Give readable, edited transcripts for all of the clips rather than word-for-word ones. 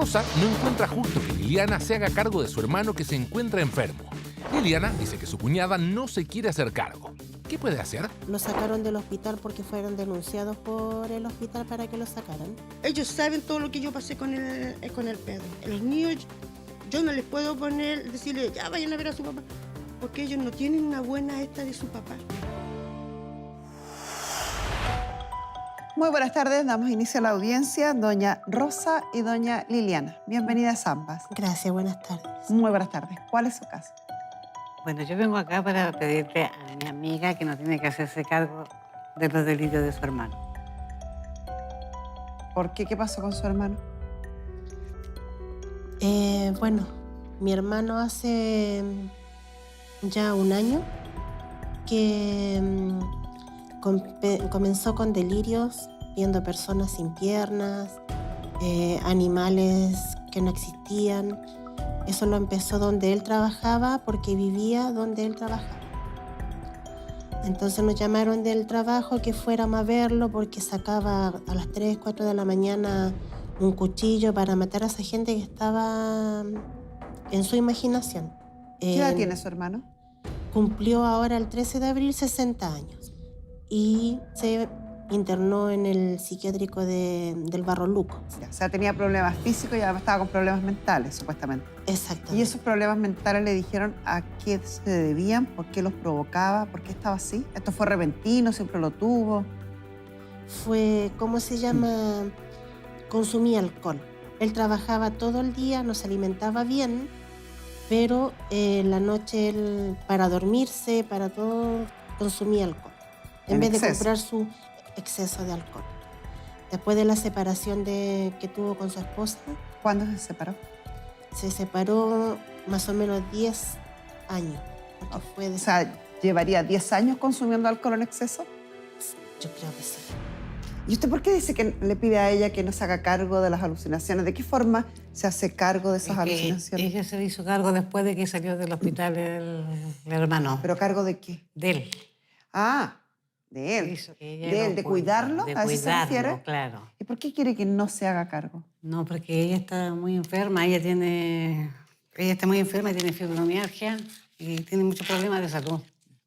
Rosa no encuentra justo que Liliana se haga cargo de su hermano que se encuentra enfermo. Liliana dice que su cuñada no se quiere hacer cargo. ¿Qué puede hacer? Lo sacaron del hospital porque fueron denunciados por el hospital para que lo sacaran. Ellos saben todo lo que yo pasé con el Pedro. Los niños, yo no les puedo decirle, ya vayan a ver a su papá, porque ellos no tienen una buena de su papá. Muy buenas tardes, damos inicio a la audiencia, doña Rosa y doña Liliana. Bienvenidas ambas. Gracias, buenas tardes. Muy buenas tardes. ¿Cuál es su caso? Bueno, yo vengo acá para pedirle a mi amiga que no tiene que hacerse cargo de los delitos de su hermano. ¿Por qué? ¿Qué pasó con su hermano? Bueno, mi hermano hace ya un año que comenzó con delirios, viendo personas sin piernas, animales que no existían. Eso lo empezó donde él trabajaba porque vivía donde él trabajaba. Entonces nos llamaron del trabajo que fuéramos a verlo porque sacaba a las 3, 4 de la mañana un cuchillo para matar a esa gente que estaba en su imaginación. ¿Qué edad tiene su hermano? Cumplió ahora el 13 de abril 60 años y se internó en el psiquiátrico del Barro Luco. O sea, tenía problemas físicos y además estaba con problemas mentales, supuestamente. Exactamente. ¿Y esos problemas mentales le dijeron a qué se debían? ¿Por qué los provocaba? ¿Por qué estaba así? ¿Esto fue repentino? ¿Siempre lo tuvo? Fue, ¿cómo se llama? Consumía alcohol. Él trabajaba todo el día, no se alimentaba bien, pero en la noche él, para dormirse, para todo, consumía alcohol. En vez de comprar su exceso de alcohol. Después de la separación que tuvo con su esposa. ¿Cuándo se separó? Se separó más o menos 10 años. O sea, ¿llevaría 10 años consumiendo alcohol en exceso? Yo creo que sí. ¿Y usted por qué dice que le pide a ella que no se haga cargo de las alucinaciones? ¿De qué forma se hace cargo de esas alucinaciones? Ella se hizo cargo después de que salió del hospital el hermano. ¿Pero cargo de qué? De él. Ah, de él. ¿De él? ¿De cuidarlo? De ¿A eso se refiere? cuidarlo, claro. ¿Y por qué quiere que no se haga cargo? No, porque ella está muy enferma. Ella está muy enferma y tiene fibromialgia y tiene muchos problemas de salud.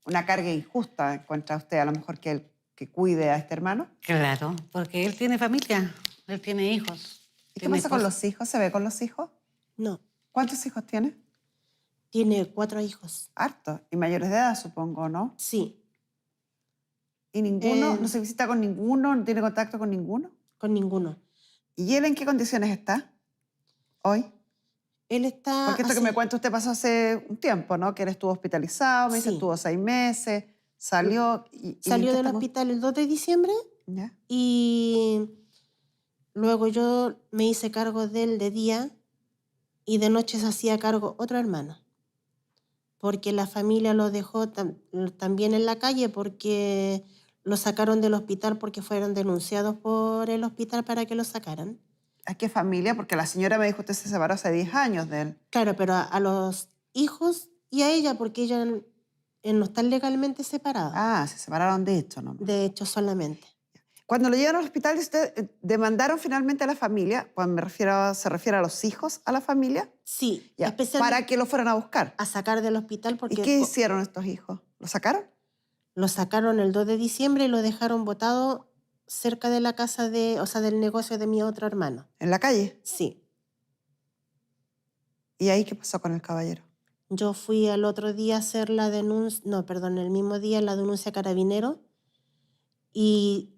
¿Una carga injusta encuentra usted a lo mejor que él que cuide a este hermano? Claro, porque él tiene familia, él tiene hijos. ¿Y qué pasa con los hijos? ¿Se ve con los hijos? No. ¿Cuántos hijos tiene? Tiene 4 hijos. Harto. Y mayores de edad, supongo, ¿no? Sí. ¿Y ninguno? ¿No se visita con ninguno? ¿No tiene contacto con ninguno? Con ninguno. ¿Y él en qué condiciones está hoy? Él está... Porque esto que me cuenta usted pasó hace un tiempo, ¿no? Que él estuvo hospitalizado, me dice, estuvo 6 meses, salió... Salió del hospital el 2 de diciembre. ¿Ya? Y luego yo me hice cargo de él de día y de noche se hacía cargo otro hermano. Porque la familia lo dejó también en la calle porque lo sacaron del hospital porque fueron denunciados por el hospital para que lo sacaran. ¿A qué familia? Porque la señora me dijo que usted se separó hace 10 años de él. Claro, pero a los hijos y a ella porque ella no están legalmente separados. Ah, se separaron de hecho, ¿no? De hecho, solamente. Cuando lo llevaron al hospital, ¿usted demandaron finalmente a la familia? Cuando se refiere a los hijos, ¿a la familia? Sí, ya, especialmente para que lo fueran a buscar. A sacar del hospital porque... ¿Y qué hicieron estos hijos? ¿Lo sacaron? Lo sacaron el 2 de diciembre y lo dejaron botado cerca de la casa del negocio de mi otro hermano. ¿En la calle? Sí. ¿Y ahí qué pasó con el caballero? Yo fui al otro día a hacer la denuncia, el mismo día la denuncia a Carabinero y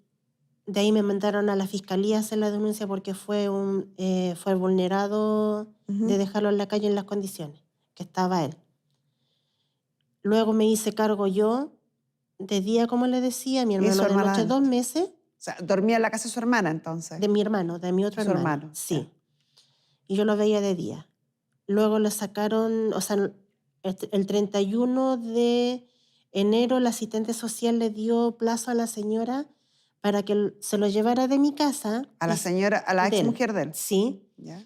de ahí me mandaron a la fiscalía a hacer la denuncia porque fue vulnerado de dejarlo en la calle en las condiciones que estaba él. Luego me hice cargo yo, de día, como le decía, mi hermano de noche 2 meses. O sea, ¿dormía en la casa de su hermana entonces? De mi hermano, de mi otro hermano. Sí. Y yo lo veía de día. Luego lo sacaron, el 31 de enero la asistente social le dio plazo a la señora para que se lo llevara de mi casa. ¿A la señora, a la ex mujer de él? Sí. ¿Ya?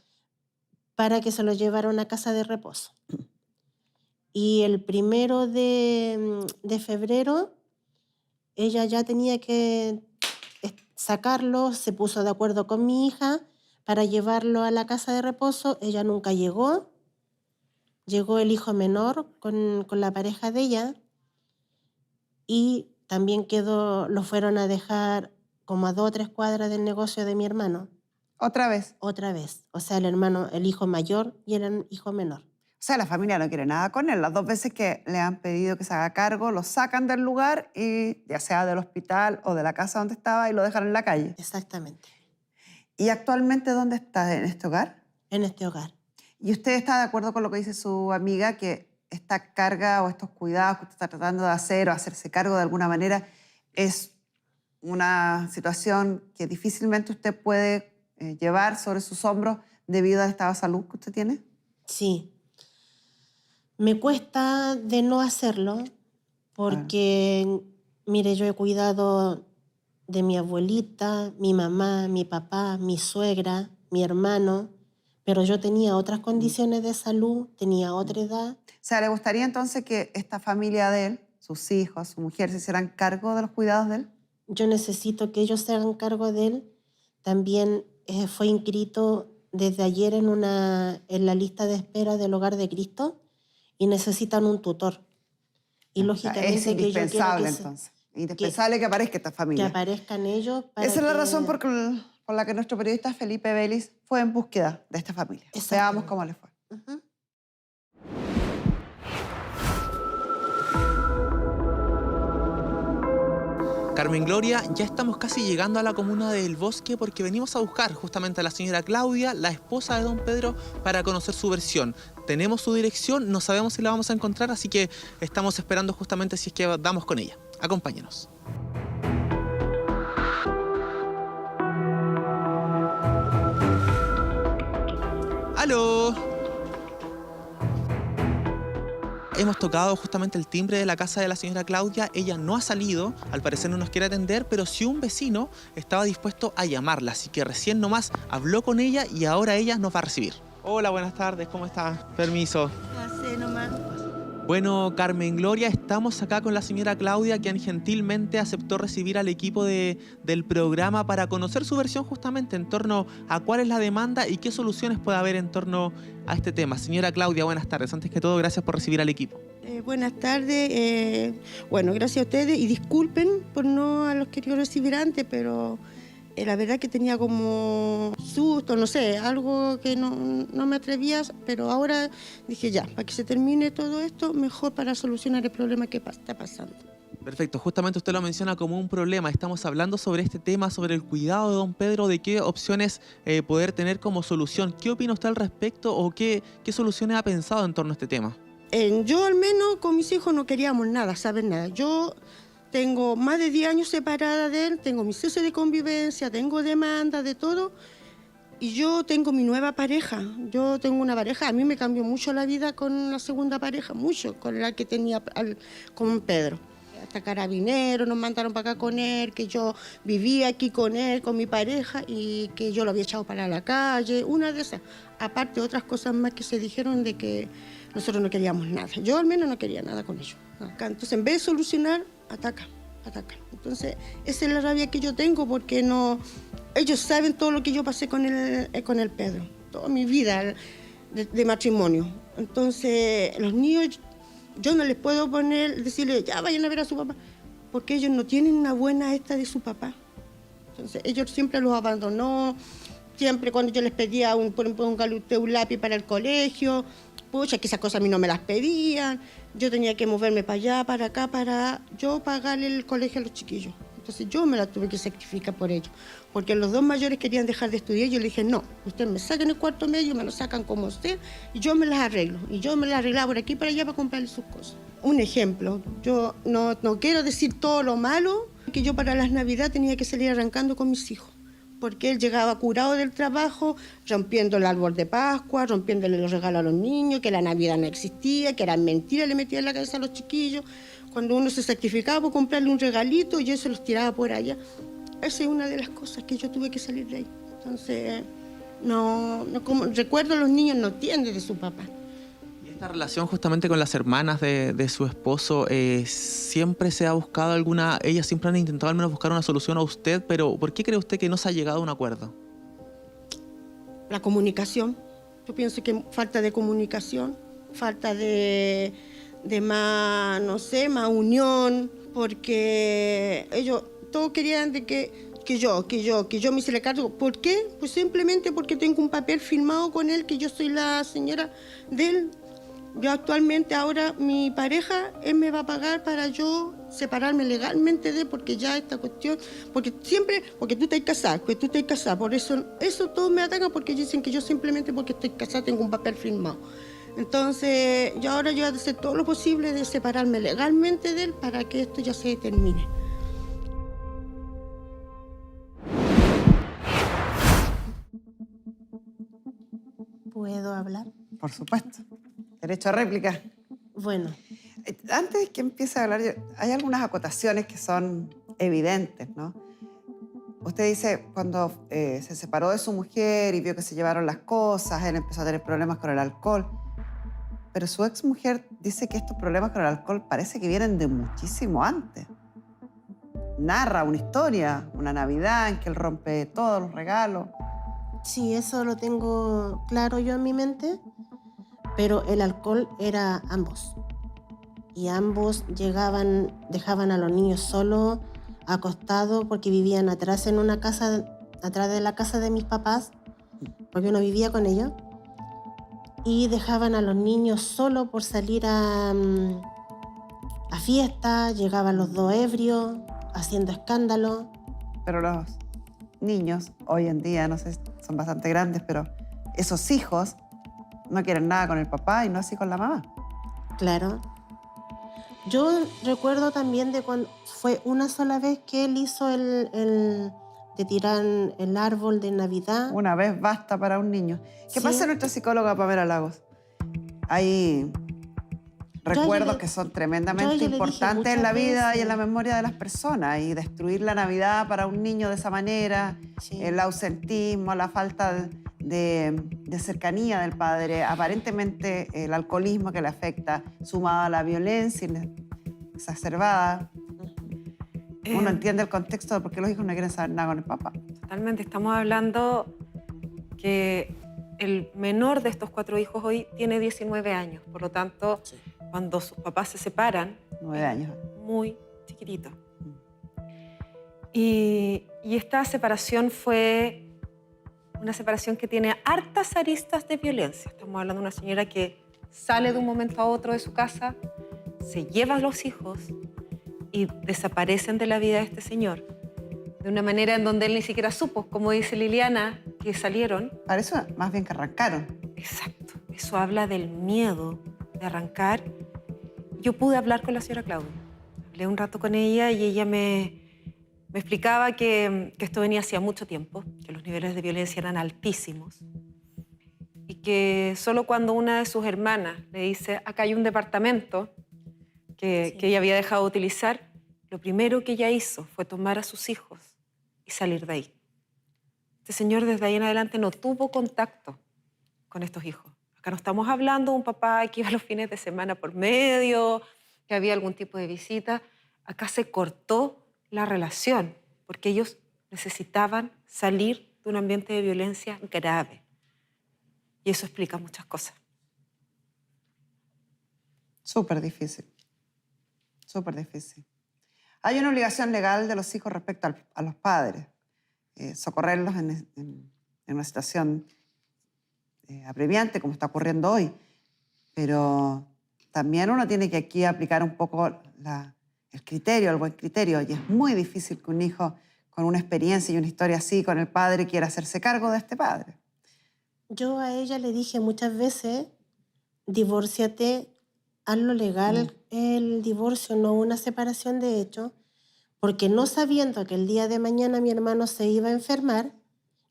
Para que se lo llevara a una casa de reposo. Y el 1 de febrero ella ya tenía que sacarlo, se puso de acuerdo con mi hija para llevarlo a la casa de reposo. Ella nunca llegó. Llegó el hijo menor con la pareja de ella y también lo fueron a dejar como a 2 o 3 cuadras del negocio de mi hermano. ¿Otra vez? Otra vez. O sea, el hijo mayor y el hijo menor. O sea, la familia no quiere nada con él. Las 2 veces que le han pedido que se haga cargo, lo sacan del lugar, y ya sea del hospital o de la casa donde estaba, y lo dejan en la calle. Exactamente. ¿Y actualmente dónde está en este hogar? En este hogar. ¿Y usted está de acuerdo con lo que dice su amiga, que esta carga o estos cuidados que usted está tratando de hacer o hacerse cargo de alguna manera es una situación que difícilmente usted puede llevar sobre sus hombros debido al estado de salud que usted tiene? Sí. Me cuesta de no hacerlo porque, mire, yo he cuidado de mi abuelita, mi mamá, mi papá, mi suegra, mi hermano, pero yo tenía otras condiciones de salud, tenía otra edad. O sea, ¿le gustaría entonces que esta familia de él, sus hijos, su mujer, se hicieran cargo de los cuidados de él? Yo necesito que ellos se hagan cargo de él. También fue inscrito desde ayer en la lista de espera del Hogar de Cristo y necesitan un tutor. Y lógicamente es indispensable, entonces. Indispensable que aparezca esta familia. Que aparezcan ellos. Esa es la razón por la que nuestro periodista Felipe Vélez fue en búsqueda de esta familia. Veamos cómo le fue. Carmen Gloria, ya estamos casi llegando a la comuna del Bosque porque venimos a buscar justamente a la señora Claudia, la esposa de don Pedro, para conocer su versión. Tenemos su dirección, no sabemos si la vamos a encontrar, así que estamos esperando justamente si es que damos con ella. Acompáñenos. ¡Aló! Hemos tocado justamente el timbre de la casa de la señora Claudia. Ella no ha salido, al parecer no nos quiere atender, pero sí un vecino estaba dispuesto a llamarla, así que recién nomás habló con ella y ahora ella nos va a recibir. Hola, buenas tardes, ¿cómo está? Permiso. Así nomás. Bueno, Carmen Gloria, estamos acá con la señora Claudia, quien gentilmente aceptó recibir al equipo del programa para conocer su versión justamente en torno a cuál es la demanda y qué soluciones puede haber en torno a este tema. Señora Claudia, buenas tardes. Antes que todo, gracias por recibir al equipo. Buenas tardes. Bueno, gracias a ustedes y disculpen por no a los que yo recibir antes, pero la verdad que tenía como susto, no sé, algo que no me atrevía, pero ahora dije ya, para que se termine todo esto, mejor para solucionar el problema que está pasando. Perfecto, justamente usted lo menciona como un problema. Estamos hablando sobre este tema, sobre el cuidado de don Pedro, de qué opciones poder tener como solución. ¿Qué opina usted al respecto o qué soluciones ha pensado en torno a este tema? Yo al menos con mis hijos no queríamos nada, saber nada. Yo tengo más de 10 años separada de él, tengo mi cese de convivencia, tengo demanda de todo y yo tengo mi nueva pareja. Yo tengo una pareja, a mí me cambió mucho la vida con la segunda pareja, mucho, con la que tenía con Pedro. Hasta Carabineros nos mandaron para acá con él, que yo vivía aquí con él, con mi pareja y que yo lo había echado para la calle, una de esas. Aparte otras cosas más que se dijeron de que nosotros no queríamos nada. Yo al menos no quería nada con ellos. Acá. Entonces en vez de solucionar, atacan. Entonces, esa es la rabia que yo tengo porque ellos saben todo lo que yo pasé con el Pedro, toda mi vida de matrimonio. Entonces, los niños, yo no les puedo decirles, ya vayan a ver a su papá, porque ellos no tienen una buena esta de su papá. Entonces, ellos siempre los abandonó, siempre cuando yo les pedía, por ejemplo, un lápiz para el colegio, pucha, que esas cosas a mí no me las pedían. Yo tenía que moverme para allá, para acá, para yo pagarle el colegio a los chiquillos. Entonces yo me la tuve que sacrificar por ellos. Porque los 2 mayores querían dejar de estudiar. Yo le dije, no, ustedes me sacan el cuarto medio, me lo sacan como usted, y yo me las arreglo. Y yo me las arreglaba por aquí y para allá para comprarle sus cosas. Un ejemplo, yo no quiero decir todo lo malo, que yo para las Navidades tenía que salir arrancando con mis hijos. Porque él llegaba curado del trabajo, rompiendo el árbol de Pascua, rompiéndole los regalos a los niños, que la Navidad no existía, que eran mentiras, le metía en la cabeza a los chiquillos. Cuando uno se sacrificaba por comprarle un regalito, yo se los tiraba por allá. Esa es una de las cosas que yo tuve que salir de ahí. Entonces, como recuerdo, los niños no entienden de su papá. Esta relación justamente con las hermanas de su esposo, siempre se ha buscado ellas siempre han intentado al menos buscar una solución a usted, pero ¿por qué cree usted que no se ha llegado a un acuerdo? la comunicación. Yo pienso que falta de comunicación, falta de más, no sé, más unión, porque ellos todos querían de que yo me hiciera cargo. ¿Por qué? Pues simplemente porque tengo un papel firmado con él, que yo soy la señora de él. Yo actualmente ahora mi pareja, él me va a pagar para yo separarme legalmente de él, porque ya esta cuestión, porque tú estás casada, por eso todos me atacan, porque dicen que yo simplemente porque estoy casada tengo un papel firmado. Entonces yo ahora voy a hacer todo lo posible de separarme legalmente de él para que esto ya se termine. ¿Puedo hablar? Por supuesto. Derecho a réplica. Bueno, Antes de que empiece a hablar, hay algunas acotaciones que son evidentes, ¿no? Usted dice, cuando se separó de su mujer y vio que se llevaron las cosas, él empezó a tener problemas con el alcohol. Pero su exmujer dice que estos problemas con el alcohol parece que vienen de muchísimo antes. Narra una historia, una Navidad en que él rompe todos los regalos. sí, eso lo tengo claro yo en mi mente, pero el alcohol era ambos. Y ambos dejaban a los niños solos, acostados, porque vivían atrás en una casa, atrás de la casa de mis papás, porque yo no vivía con ellos. Y dejaban a los niños solos por salir a fiestas, llegaban los dos ebrios, haciendo escándalo. Pero los niños, hoy en día, no sé, son bastante grandes, pero esos hijos no quieren nada con el papá y no así con la mamá. Claro. Yo recuerdo también de cuando fue una sola vez que él hizo de tirar el árbol de Navidad. Una vez basta para un niño. ¿Qué Sí. pasa nuestra psicóloga Pamela Lagos? Hay recuerdos le- que son yo a tremendamente ella le dije importantes en la muchas vida y veces. en la memoria de las personas. Y destruir la Navidad para un niño de esa manera, Sí. el ausentismo, la falta de cercanía del padre, aparentemente el alcoholismo que le afecta, sumado a la violencia exacerbada. Uno entiende el contexto de por qué los hijos no quieren saber nada con el papá. Totalmente, estamos hablando que el menor de estos 4 hijos hoy tiene 19 años, por lo tanto, cuando sus papás se separan, 9 años. muy chiquitito. Y esta separación fue una separación que tiene hartas aristas de violencia. Estamos hablando de una señora que sale de un momento a otro de su casa, se lleva a los hijos y desaparecen de la vida de este señor. De una manera en donde él ni siquiera supo, como dice Liliana, que salieron. Parece más bien que arrancaron. Exacto. Eso habla del miedo de arrancar. Yo pude hablar con la señora Claudia. Hablé un rato con ella y ella me explicaba que esto venía hacía mucho tiempo, que los niveles de violencia eran altísimos y que solo cuando una de sus hermanas le dice, acá hay un departamento que ella había dejado de utilizar, lo primero que ella hizo fue tomar a sus hijos y salir de ahí. Este señor desde ahí en adelante no tuvo contacto con estos hijos. Acá no estamos hablando de un papá que iba los fines de semana por medio, que había algún tipo de visita. Acá se cortó la relación porque ellos necesitaban salir de un ambiente de violencia grave. Y eso explica muchas cosas. Súper difícil. Súper difícil. Hay una obligación legal de los hijos respecto a los padres. Socorrerlos en una situación apremiante, como está ocurriendo hoy. Pero también uno tiene que aquí aplicar un poco el criterio, el buen criterio. Y es muy difícil que un hijo con una experiencia y una historia así con el padre quiera hacerse cargo de este padre. Yo a ella le dije muchas veces, divórciate, hazlo legal el divorcio, no una separación de hecho, porque no sabiendo que el día de mañana mi hermano se iba a enfermar,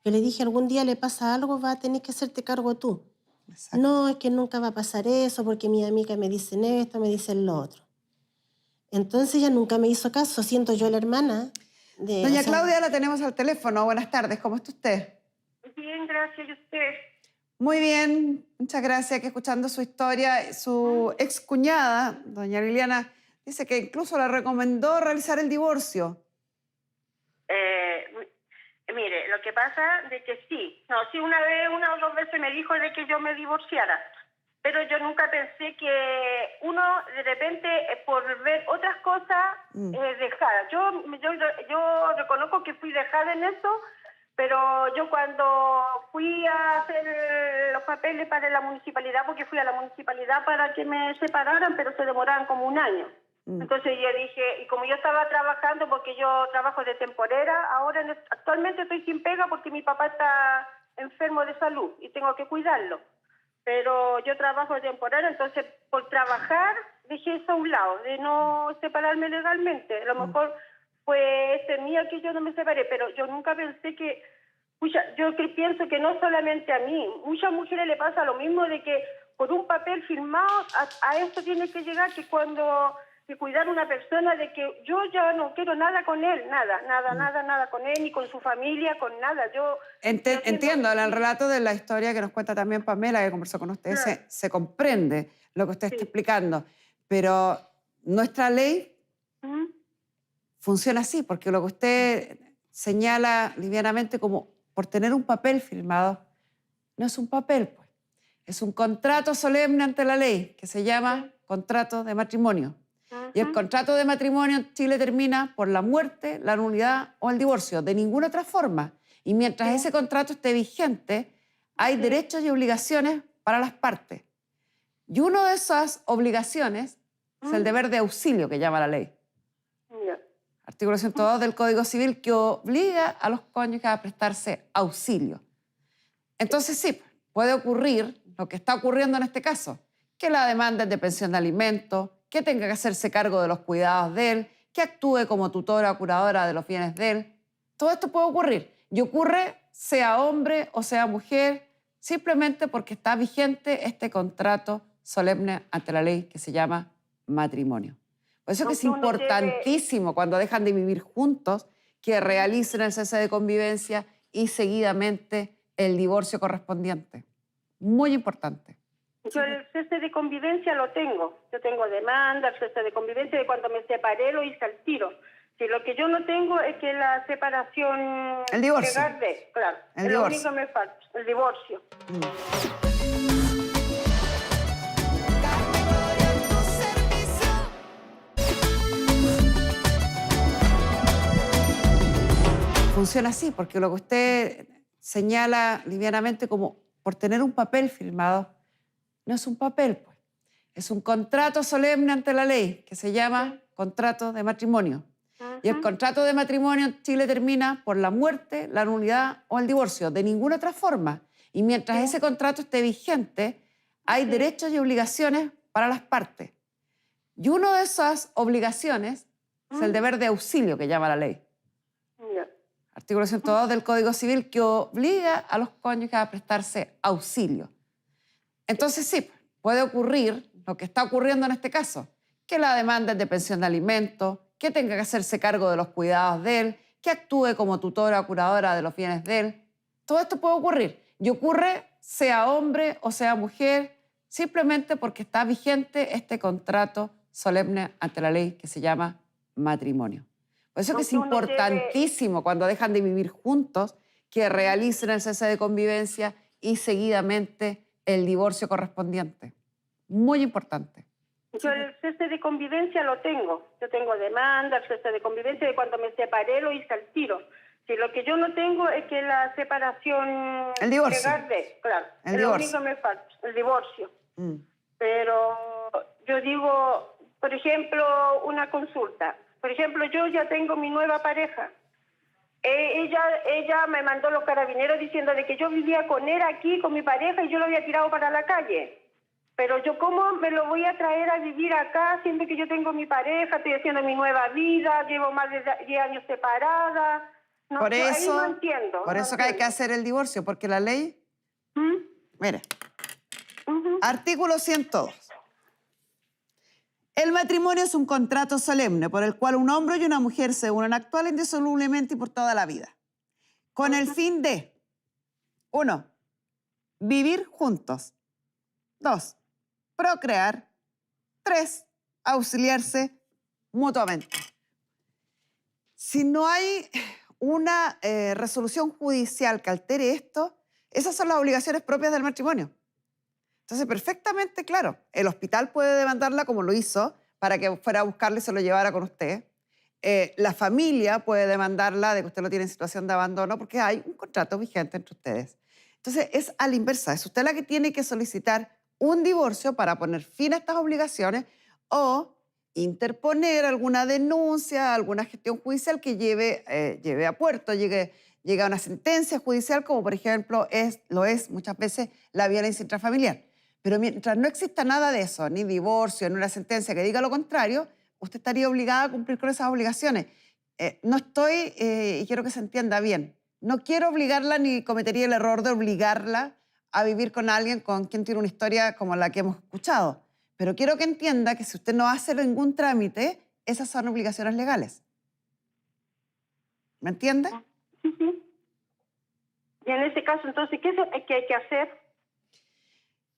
yo le dije, algún día le pasa algo, va a tener que hacerte cargo tú. Exacto. No, es que nunca va a pasar eso, porque mis amigas me dicen esto, me dicen lo otro. Entonces ella nunca me hizo caso, siento yo la hermana. Doña Claudia, la tenemos al teléfono. Buenas tardes, ¿cómo está usted? Bien, gracias. ¿Y usted? Muy bien, muchas gracias. Que escuchando su historia, su excuñada, doña Liliana, dice que incluso le recomendó realizar el divorcio. Mire, lo que pasa de que sí. No, sí, una o dos veces me dijo de que yo me divorciara. Pero yo nunca pensé que uno, de repente, por ver otras cosas, dejara. Yo reconozco que fui dejada en eso, pero yo cuando fui a hacer los papeles para la municipalidad, porque fui a la municipalidad para que me separaran, pero se demoraban como un año. Entonces yo dije, y como yo estaba trabajando, porque yo trabajo de temporera, ahora actualmente estoy sin pega porque mi papá está enfermo de salud y tengo que cuidarlo. Pero yo trabajo de temporera, entonces por trabajar dejé eso a un lado, de no separarme legalmente. A lo mejor fue mía que yo no me separé, pero yo nunca pensé que... yo pienso que no solamente a mí, muchas mujeres le pasa lo mismo, de que por un papel firmado a eso tiene que llegar, que cuando... que cuidar a una persona, de que yo ya no quiero nada con él, nada con él, ni con su familia, con nada. Entiendo, en el relato de la historia que nos cuenta también Pamela, que conversó con usted, se comprende lo que usted está explicando, pero nuestra ley funciona así, porque lo que usted señala livianamente como por tener un papel firmado, no es un papel, pues. Es un contrato solemne ante la ley que se llama contrato de matrimonio. Y el contrato de matrimonio en Chile termina por la muerte, la nulidad o el divorcio, de ninguna otra forma. Y mientras ese contrato esté vigente, hay derechos y obligaciones para las partes. Y una de esas obligaciones es el deber de auxilio que llama la ley. Artículo 102 del Código Civil, que obliga a los cónyuges a prestarse auxilio. Entonces sí, puede ocurrir lo que está ocurriendo en este caso, que la demanda es de pensión de alimentos, que tenga que hacerse cargo de los cuidados de él, que actúe como tutora o curadora de los bienes de él. Todo esto puede ocurrir. Y ocurre sea hombre o sea mujer, simplemente porque está vigente este contrato solemne ante la ley que se llama matrimonio. Por eso que es importantísimo cuando dejan de vivir juntos que realicen el cese de convivencia y seguidamente el divorcio correspondiente. Muy importante. Yo el cese de convivencia lo tengo. Yo tengo demanda, el cese de convivencia, de cuando me separé lo hice al tiro. Si lo que yo no tengo es que la separación... El divorcio. Claro, El es divorcio. lo único que me falta, el divorcio. Funciona así, porque lo que usted señala livianamente como por tener un papel firmado, no es un papel, pues. Es un contrato solemne ante la ley que se llama contrato de matrimonio. Y el contrato de matrimonio en Chile termina por la muerte, la nulidad o el divorcio, de ninguna otra forma. Y mientras ese contrato esté vigente, hay derechos y obligaciones para las partes. Y una de esas obligaciones es el deber de auxilio que llama la ley. Artículo 102 del Código Civil, que obliga a los cónyuges a prestarse auxilio. Entonces sí, puede ocurrir lo que está ocurriendo en este caso, que la demanda es de pensión de alimentos, que tenga que hacerse cargo de los cuidados de él, que actúe como tutora o curadora de los bienes de él. Todo esto puede ocurrir. Y ocurre sea hombre o sea mujer, simplemente porque está vigente este contrato solemne ante la ley que se llama matrimonio. Por eso que es importantísimo cuando dejan de vivir juntos que realicen el cese de convivencia y seguidamente el divorcio correspondiente. Muy importante. Yo el cese de convivencia lo tengo. Yo tengo demanda, el cese de convivencia, de cuando me separé lo hice al tiro. Si lo que yo no tengo es que la separación... El divorcio. Claro, El es divorcio. lo único que me falta, el divorcio. Pero yo digo, por ejemplo, una consulta. Por ejemplo, yo ya tengo mi nueva pareja. Ella me mandó los carabineros diciendo de que yo vivía con él aquí, con mi pareja, y yo lo había tirado para la calle. Pero yo, ¿cómo me lo voy a traer a vivir acá, siendo que yo tengo mi pareja, estoy haciendo mi nueva vida, llevo más de 10 años separada? No, Por eso, ahí no entiendo. por eso que hay que hacer el divorcio, porque la ley... Mira, artículo 102. El matrimonio es un contrato solemne por el cual un hombre y una mujer se unen actual e indisolublemente y por toda la vida, con el fin de 1. Vivir juntos. 2. Procrear. 3. Auxiliarse mutuamente. Si no hay una resolución judicial que altere esto, esas son las obligaciones propias del matrimonio. Entonces, perfectamente, claro, el hospital puede demandarla como lo hizo para que fuera a buscarle y se lo llevara con usted. La familia puede demandarla de que usted lo tiene en situación de abandono porque hay un contrato vigente entre ustedes. Entonces, es a la inversa. Es usted la que tiene que solicitar un divorcio para poner fin a estas obligaciones o interponer alguna denuncia, alguna gestión judicial que lleve a puerto, llegue a una sentencia judicial, como por ejemplo lo es muchas veces la violencia intrafamiliar. Pero mientras no exista nada de eso, ni divorcio, ni una sentencia que diga lo contrario, usted estaría obligada a cumplir con esas obligaciones. No estoy, y quiero que se entienda bien, no quiero obligarla ni cometería el error de obligarla a vivir con alguien con quien tiene una historia como la que hemos escuchado. Pero quiero que entienda que si usted no hace ningún trámite, esas son obligaciones legales. ¿Me entiende? Sí, sí. Y en ese caso, entonces, ¿qué hay que hacer?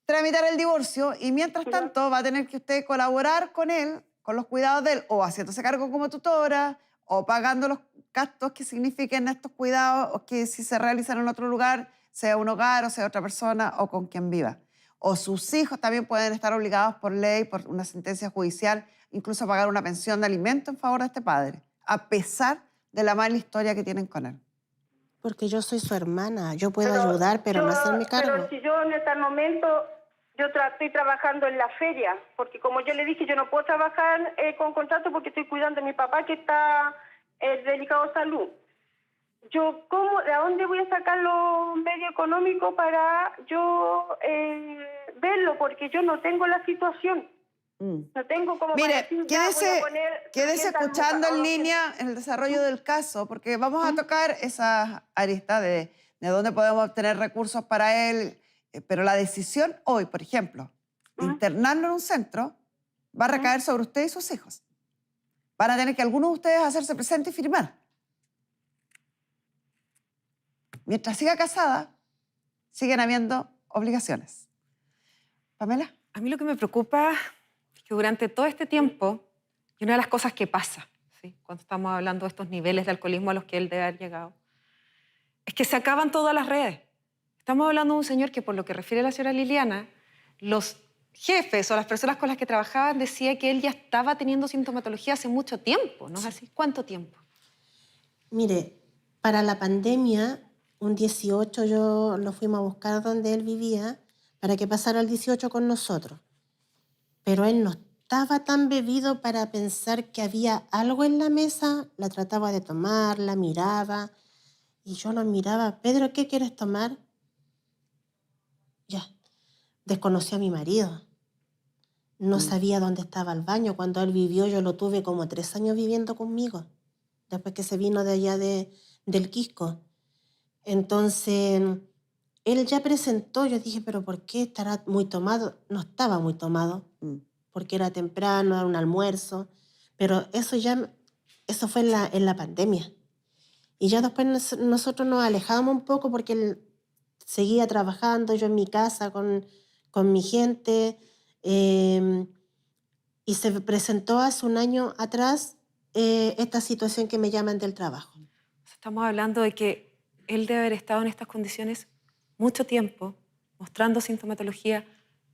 Tramitar el divorcio y mientras tanto va a tener que usted colaborar con él, con los cuidados de él, o haciéndose cargo como tutora, o pagando los gastos que signifiquen estos cuidados, o que si se realizan en otro lugar, sea un hogar o sea otra persona o con quien viva. O sus hijos también pueden estar obligados por ley, por una sentencia judicial, incluso a pagar una pensión de alimento en favor de este padre, a pesar de la mala historia que tienen con él. Porque yo soy su hermana, yo puedo ayudar, pero no hacerme cargo. Pero si yo en este momento, estoy trabajando en la feria, porque como yo le dije, yo no puedo trabajar con contrato porque estoy cuidando a mi papá que está delicado de salud. ¿De dónde voy a sacar los medios económicos para yo verlo? Porque yo no tengo la situación. No tengo como Mire, para decir, ya voy a poner quédese 300 escuchando lucas, en o línea en el desarrollo del caso, porque vamos a tocar esa arista de dónde podemos obtener recursos para él. Pero la decisión hoy, por ejemplo, de internarlo en un centro, va a recaer sobre usted y sus hijos. Van a tener que algunos de ustedes hacerse presentes y firmar. Mientras siga casada, siguen habiendo obligaciones. ¿Pamela? A mí lo que me preocupa es que durante todo este tiempo, y una de las cosas que pasa, ¿sí?, cuando estamos hablando de estos niveles de alcoholismo a los que él debe haber llegado, es que se acaban todas las redes. Estamos hablando de un señor que, por lo que refiere a la señora Liliana, los jefes o las personas con las que trabajaban decían que él ya estaba teniendo sintomatología hace mucho tiempo, ¿no es así? ¿Cuánto tiempo? Mire, para la pandemia, un 18 yo lo fuimos a buscar donde él vivía para que pasara el 18 con nosotros. Pero él no estaba tan bebido para pensar que había algo en la mesa. La trataba de tomar, la miraba y yo lo miraba. Pedro, ¿qué quieres tomar? Ya. Desconoció a mi marido. No sabía dónde estaba el baño. Cuando él vivió, yo lo tuve como 3 años viviendo conmigo, después que se vino de allá del Quisco. Entonces, él ya presentó, yo dije, pero ¿por qué estará muy tomado? No estaba muy tomado, porque era temprano, era un almuerzo, pero eso fue en la pandemia. Y ya después nosotros nos alejábamos un poco porque él seguía trabajando, yo en mi casa con mi gente, y se presentó hace un año atrás esta situación que me llaman del trabajo. Estamos hablando de que él debe haber estado en estas condiciones mucho tiempo, mostrando sintomatología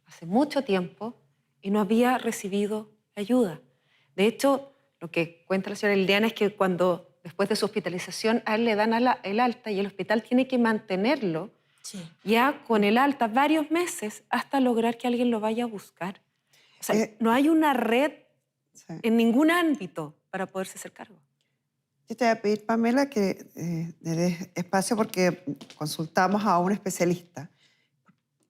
hace mucho tiempo y no había recibido ayuda. De hecho, lo que cuenta la señora Liliana es que después de su hospitalización, a él le dan el alta y el hospital tiene que mantenerlo ya con el alta varios meses hasta lograr que alguien lo vaya a buscar. O sea, no hay una red en ningún ámbito para poderse hacer cargo. Yo te voy a pedir, Pamela, que le des espacio porque consultamos a un especialista.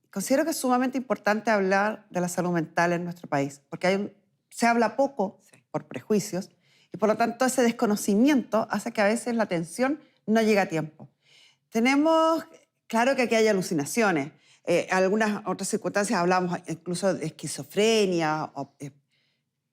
Considero que es sumamente importante hablar de la salud mental en nuestro país, porque se habla poco por prejuicios y por lo tanto ese desconocimiento hace que a veces la atención no llegue a tiempo. Tenemos, claro que aquí hay alucinaciones, algunas otras circunstancias hablamos incluso de esquizofrenia,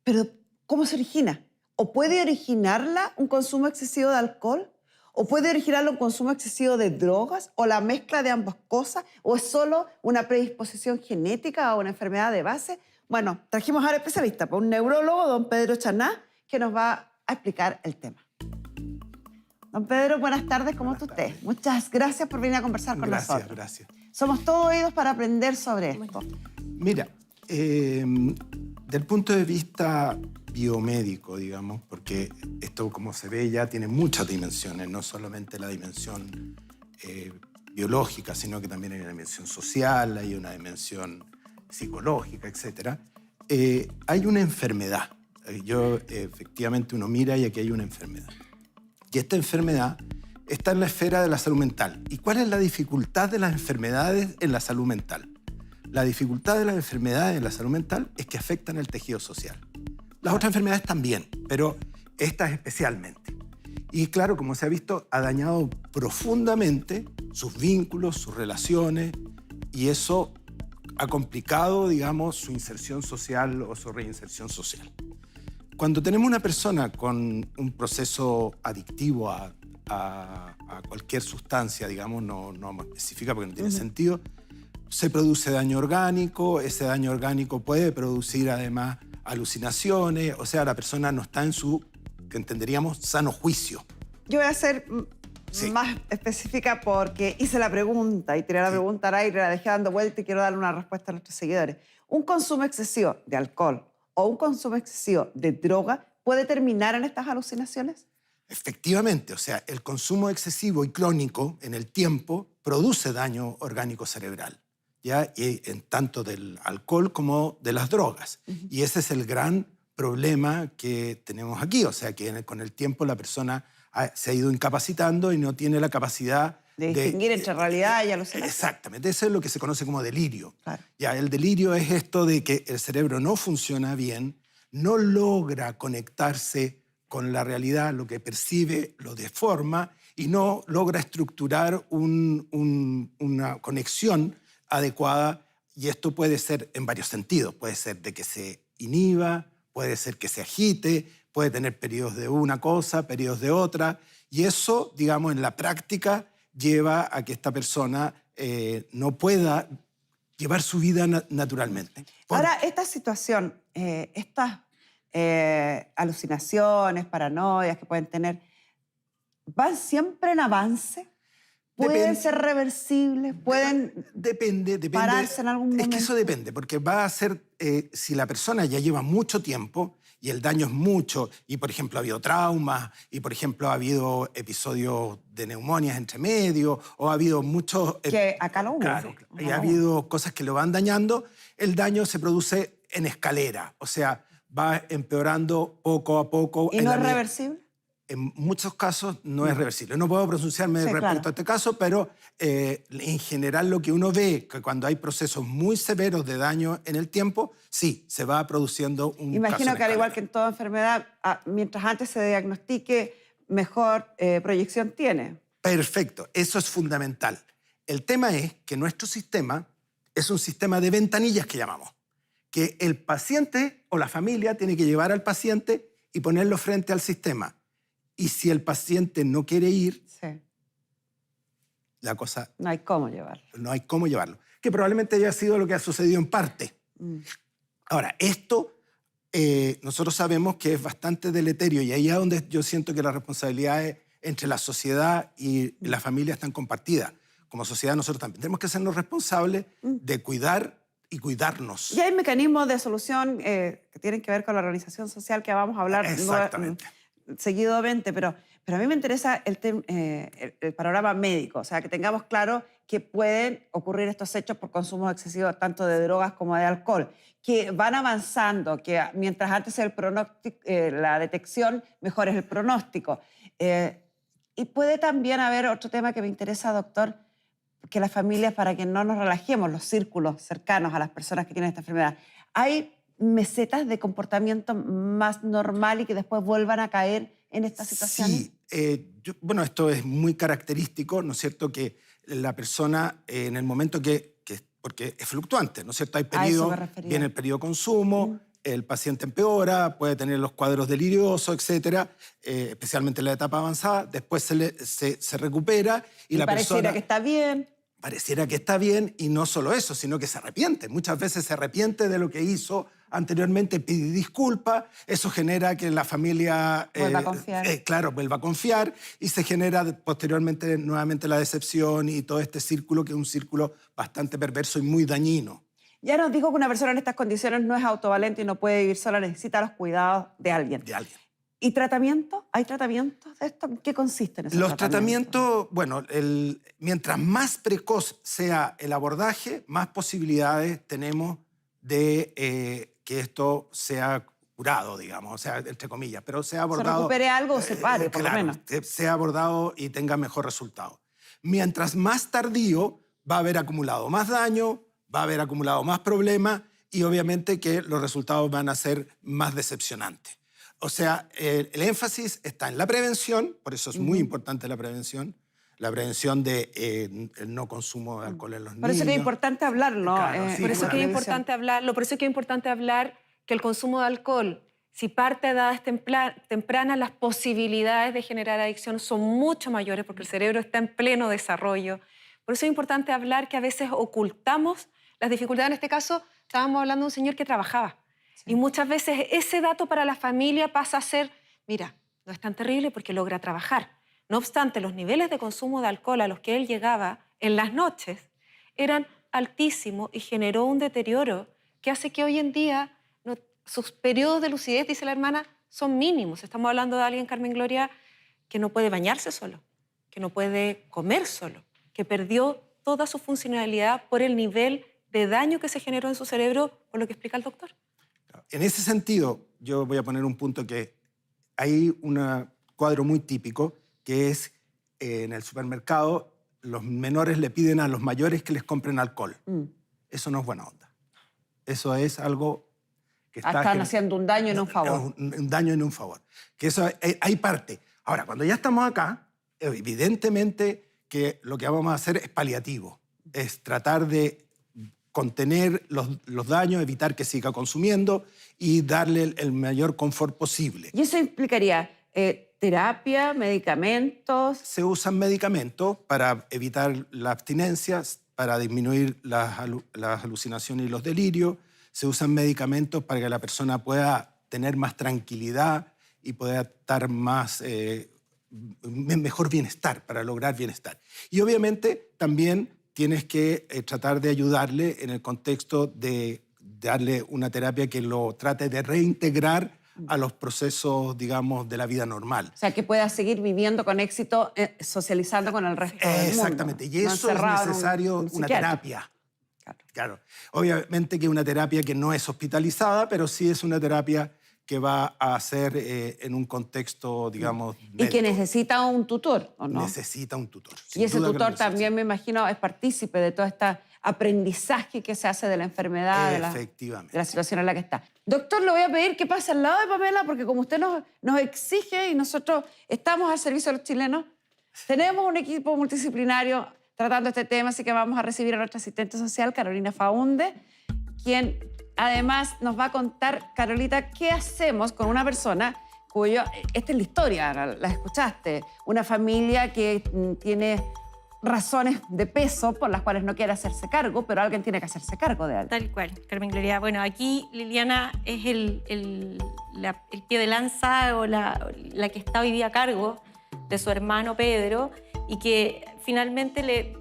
pero ¿cómo se origina? ¿O puede originarla un consumo excesivo de alcohol? ¿O puede originarla un consumo excesivo de drogas? ¿O la mezcla de ambas cosas? ¿O es solo una predisposición genética o una enfermedad de base? Bueno, trajimos al especialista, un neurólogo, don Pedro Chaná, que nos va a explicar el tema. Don Pedro, buenas tardes, ¿cómo está usted? Muchas gracias por venir a conversar con nosotros. Gracias. Somos todos oídos para aprender sobre esto. Mira, del punto de vista biomédico, digamos, porque esto, como se ve, ya tiene muchas dimensiones, no solamente la dimensión biológica, sino que también hay una dimensión social, hay una dimensión psicológica, etc. Hay una enfermedad. Efectivamente, uno mira y aquí hay una enfermedad. Y esta enfermedad está en la esfera de la salud mental. ¿Y cuál es la dificultad de las enfermedades en la salud mental? La dificultad de las enfermedades en la salud mental es que afectan el tejido social. Las otras enfermedades también, pero estas especialmente. Y claro, como se ha visto, ha dañado profundamente sus vínculos, sus relaciones, y eso ha complicado, digamos, su inserción social o su reinserción social. Cuando tenemos una persona con un proceso adictivo a cualquier sustancia, digamos, no vamos a especificar porque no tiene sentido, se produce daño orgánico, ese daño orgánico puede producir además alucinaciones, o sea, la persona no está en su, que entenderíamos, sano juicio. Yo voy a ser más específica porque hice la pregunta y tiré la pregunta al aire, la dejé dando vuelta y quiero darle una respuesta a nuestros seguidores. ¿Un consumo excesivo de alcohol o un consumo excesivo de droga puede terminar en estas alucinaciones? Efectivamente, o sea, el consumo excesivo y crónico en el tiempo produce daño orgánico cerebral, ¿ya? Y en tanto del alcohol como de las drogas. Y ese es el gran problema que tenemos aquí, o sea, que con el tiempo la persona se ha ido incapacitando y no tiene la capacidad de distinguir entre realidad y alucinación. Exactamente, eso es lo que se conoce como delirio. Claro. Ya, el delirio es esto de que el cerebro no funciona bien, no logra conectarse con la realidad, lo que percibe lo deforma y no logra estructurar una conexión adecuada, y esto puede ser en varios sentidos. Puede ser de que se inhiba, puede ser que se agite, puede tener periodos de una cosa, periodos de otra, y eso, digamos, en la práctica lleva a que esta persona no pueda llevar su vida naturalmente. Ahora, esta situación, estas alucinaciones, paranoias que pueden tener, ¿van siempre en avance? ¿Pueden ser reversibles? ¿Pueden depende, pararse en algún momento? Es que eso depende, porque va a ser, si la persona ya lleva mucho tiempo y el daño es mucho, y por ejemplo ha habido traumas, y por ejemplo ha habido episodios de neumonías entre medio, o ha habido muchos... que acá lo hubo. Claro, y ha habido cosas que lo van dañando, el daño se produce en escalera, o sea, va empeorando poco a poco. ¿Y no es reversible? En muchos casos no es reversible. No puedo pronunciarme respecto a este caso, pero en general lo que uno ve, que cuando hay procesos muy severos de daño en el tiempo, sí, se va produciendo un Imagino caso que al igual que en toda enfermedad, mientras antes se diagnostique, mejor proyección tiene. Perfecto, eso es fundamental. El tema es que nuestro sistema es un sistema de ventanillas que llamamos, que el paciente o la familia tiene que llevar al paciente y ponerlo frente al sistema. Y si el paciente no quiere ir, la cosa... No hay cómo llevarlo. No hay cómo llevarlo. Que probablemente haya sido lo que ha sucedido en parte. Ahora, esto nosotros sabemos que es bastante deleterio, y ahí es donde yo siento que las responsabilidades entre la sociedad y la familia están compartidas. Como sociedad nosotros también tenemos que sernos responsables de cuidar y cuidarnos. Y hay mecanismos de solución que tienen que ver con la organización social que vamos a hablar seguidamente, pero a mí me interesa el panorama médico, o sea, que tengamos claro que pueden ocurrir estos hechos por consumo excesivo tanto de drogas como de alcohol, que van avanzando, que mientras antes la detección, mejor es el pronóstico. Y puede también haber otro tema que me interesa, doctor, que las familias, para que no nos relajemos, los círculos cercanos a las personas que tienen esta enfermedad, hay mesetas de comportamiento más normal y que después vuelvan a caer en estas situaciones? Sí, bueno, esto es muy característico, ¿no es cierto?, que la persona en el momento porque es fluctuante, ¿no es cierto? Hay periodos, viene el periodo de consumo, el paciente empeora, puede tener los cuadros deliriosos, etcétera, especialmente en la etapa avanzada, después se recupera y la pareciera persona... que está bien. Pareciera que está bien, y no solo eso, sino que se arrepiente. Muchas veces se arrepiente de lo que hizo anteriormente, pide disculpas, eso genera que la familia... Vuelva a confiar. Claro, vuelva a confiar y se genera posteriormente nuevamente la decepción y todo este círculo que es un círculo bastante perverso y muy dañino. Ya nos dijo que una persona en estas condiciones no es autovalente y no puede vivir sola, necesita los cuidados de alguien. De alguien. ¿Y tratamiento? ¿Hay tratamientos de esto? ¿En qué consisten esos Los tratamientos, bueno, mientras más precoz sea el abordaje, más posibilidades tenemos de que esto sea curado, digamos, o sea, entre comillas, pero sea abordado... Se recupere algo o se pare, por lo menos. Que sea abordado y tenga mejor resultado. Mientras más tardío, va a haber acumulado más daño, va a haber acumulado más problemas y obviamente que los resultados van a ser más decepcionantes. O sea, el énfasis está en la prevención, por eso es muy importante la prevención de el no consumo de alcohol en los niños. Por eso es que es importante hablarlo. Claro, sí, Por eso claro. que es importante hablarlo, por eso que es importante hablar que el consumo de alcohol, si parte a edades tempranas, las posibilidades de generar adicción son mucho mayores porque el cerebro está en pleno desarrollo. Por eso es importante hablar que a veces ocultamos las dificultades. En este caso, estábamos hablando de un señor que trabajaba. Y muchas veces ese dato para la familia pasa a ser, mira, no es tan terrible porque logra trabajar. No obstante, los niveles de consumo de alcohol a los que él llegaba en las noches eran altísimos y generó un deterioro que hace que hoy en día sus periodos de lucidez, dice la hermana, son mínimos. Estamos hablando de alguien, Carmen Gloria, que no puede bañarse solo, que no puede comer solo, que perdió toda su funcionalidad por el nivel de daño que se generó en su cerebro, por lo que explica el doctor. En ese sentido, yo voy a poner un punto que hay un cuadro muy típico, que es en el supermercado, los menores le piden a los mayores que les compren alcohol. Eso no es buena onda. Eso es algo que están haciendo un daño y no un favor. Un daño y no un favor. Que eso hay parte. Ahora, cuando ya estamos acá, evidentemente que lo que vamos a hacer es paliativo. Es tratar de contener los daños, evitar que siga consumiendo y darle el mayor confort posible. ¿Y eso implicaría terapia, medicamentos? Se usan medicamentos para evitar la abstinencia, para disminuir las alucinaciones y los delirios. Se usan medicamentos para que la persona pueda tener más tranquilidad y pueda estar mejor bienestar, para lograr bienestar. Y obviamente también tienes que tratar de ayudarle en el contexto de darle una terapia que lo trate de reintegrar a los procesos, digamos, de la vida normal. O sea, que pueda seguir viviendo con éxito, socializando con el resto del mundo. Exactamente. Y eso es necesario una terapia. Claro. Obviamente que una terapia que no es hospitalizada, pero sí es una terapia que va a ser en un contexto, digamos... Y que necesita un tutor, ¿o no? Necesita un tutor. Y ese tutor también, me imagino, es partícipe de todo este aprendizaje que se hace de la enfermedad, de la situación en la que está. Doctor, le voy a pedir que pase al lado de Pamela, porque como usted nos exige y nosotros estamos al servicio de los chilenos, tenemos un equipo multidisciplinario tratando este tema, así que vamos a recibir a nuestra asistente social, Carolina Faunde, quien además nos va a contar, Carolita, qué hacemos con una persona cuyo... Esta es la historia, la escuchaste. Una familia que tiene razones de peso por las cuales no quiere hacerse cargo, pero alguien tiene que hacerse cargo de algo. Tal cual, Carmen Gloria. Bueno, aquí Liliana es el pie de lanza o la que está hoy día a cargo de su hermano Pedro y que finalmente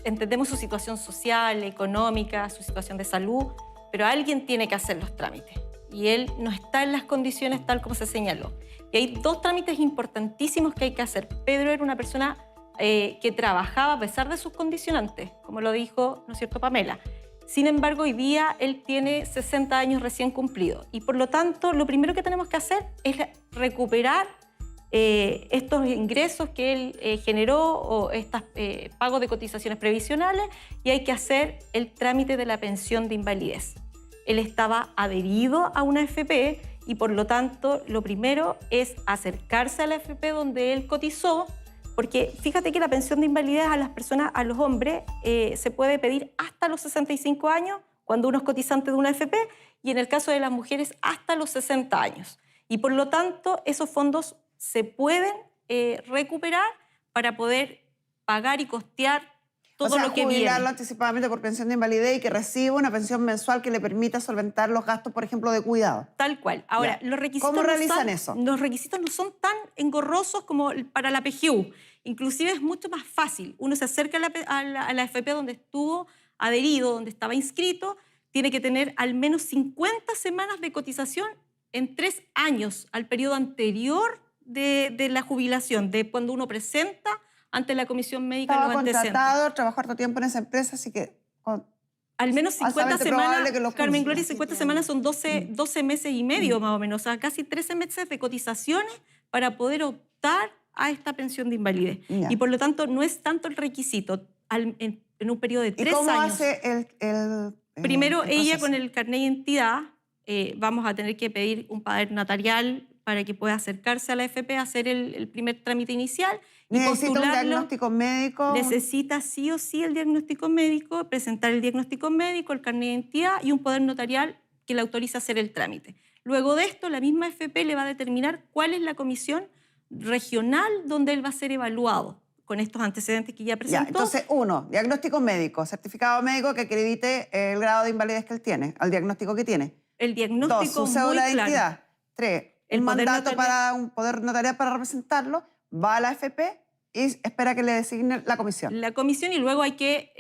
entendemos su situación social, económica, su situación de salud, pero alguien tiene que hacer los trámites y él no está en las condiciones tal como se señaló. Y hay dos trámites importantísimos que hay que hacer. Pedro era una persona que trabajaba a pesar de sus condicionantes, como lo dijo, ¿no es cierto?, Pamela. Sin embargo, hoy día él tiene 60 años recién cumplidos y por lo tanto lo primero que tenemos que hacer es recuperar estos ingresos que él generó o estos pagos de cotizaciones previsionales y hay que hacer el trámite de la pensión de invalidez. Él estaba adherido a una AFP y por lo tanto lo primero es acercarse a la AFP donde él cotizó, porque fíjate que la pensión de invalidez a las personas, a los hombres, se puede pedir hasta los 65 años cuando uno es cotizante de una AFP y en el caso de las mujeres hasta los 60 años. Y por lo tanto esos fondos se pueden recuperar para poder pagar y costear todo o sea, lo que jubilarlo viene. anticipadamente por pensión de invalidez y que reciba una pensión mensual que le permita solventar los gastos, por ejemplo, de cuidado. Tal cual. Ahora, Ya. los requisitos ¿Cómo realizan son, eso? los requisitos no son tan engorrosos como para la PGU. Inclusive es mucho más fácil. Uno se acerca a la AFP donde estuvo adherido, donde estaba inscrito, tiene que tener al menos 50 semanas de cotización en 3 años al periodo anterior de la jubilación, de cuando uno presenta ante la comisión médica Estaba los antecedentes. contratado, trabajó harto tiempo en esa empresa, así que... Al menos 50 altamente probable semanas, que lo Carmen cumpla. Gloria, 50 semanas son 12 meses y medio más o menos, o sea, casi 13 meses de cotizaciones para poder optar a esta pensión de invalidez. Ya. Y por lo tanto, no es tanto el requisito en un periodo de 3 ¿Y cómo años. hace Primero, el ella proceso? con el carnet de identidad, vamos a tener que pedir un padrón notarial para que pueda acercarse a la AFP a hacer el primer trámite inicial y ¿Necesita un postularlo. diagnóstico médico? Necesita sí o sí el diagnóstico médico, presentar el diagnóstico médico, el carnet de identidad y un poder notarial que le autoriza a hacer el trámite. Luego de esto, la misma AFP le va a determinar cuál es la comisión regional donde él va a ser evaluado con estos antecedentes que ya presentó. Ya, entonces, 1, diagnóstico médico, certificado médico que acredite el grado de invalidez que él tiene, al diagnóstico que tiene. El 2, diagnóstico su cédula de muy claro. identidad. 3, El un poder mandato notarial. para un poder notarial para representarlo, va a la AFP y espera que le designe la comisión. La comisión y luego hay que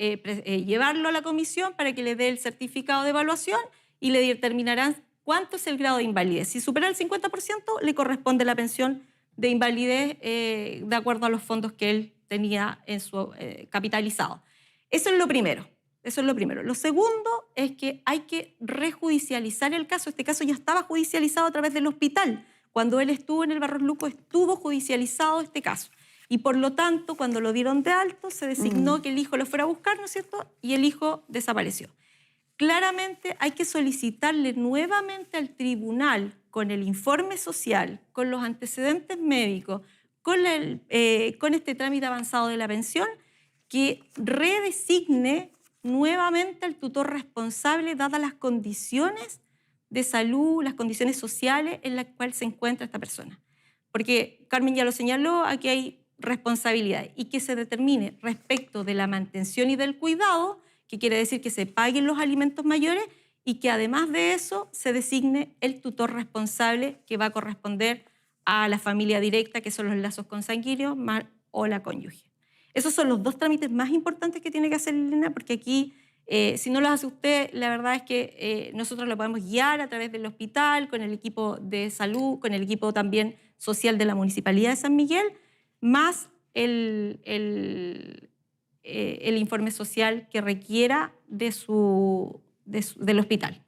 llevarlo a la comisión para que le dé el certificado de evaluación y le determinarán cuánto es el grado de invalidez. Si supera el 50%, le corresponde la pensión de invalidez de acuerdo a los fondos que él tenía en su capitalizado. Eso es lo primero. Eso es lo primero. Lo segundo es que hay que rejudicializar el caso. Este caso ya estaba judicializado a través del hospital. Cuando él estuvo en el Barros Luco, estuvo judicializado este caso. Y por lo tanto, cuando lo dieron de alto, se designó que el hijo lo fuera a buscar, ¿no es cierto? Y el hijo desapareció. Claramente hay que solicitarle nuevamente al tribunal, con el informe social, con los antecedentes médicos, con este trámite avanzado de la pensión, que redesigne nuevamente al tutor responsable dadas las condiciones de salud, las condiciones sociales en las cuales se encuentra esta persona. Porque Carmen ya lo señaló, aquí hay responsabilidad y que se determine respecto de la mantención y del cuidado, que quiere decir que se paguen los alimentos mayores y que además de eso se designe el tutor responsable que va a corresponder a la familia directa, que son los lazos consanguíneos o la cónyuge. Esos son los 2 trámites más importantes que tiene que hacer Liliana, porque aquí, si no los hace usted, la verdad es que nosotros lo podemos guiar a través del hospital, con el equipo de salud, con el equipo también social de la Municipalidad de San Miguel, más el informe social que requiera del hospital.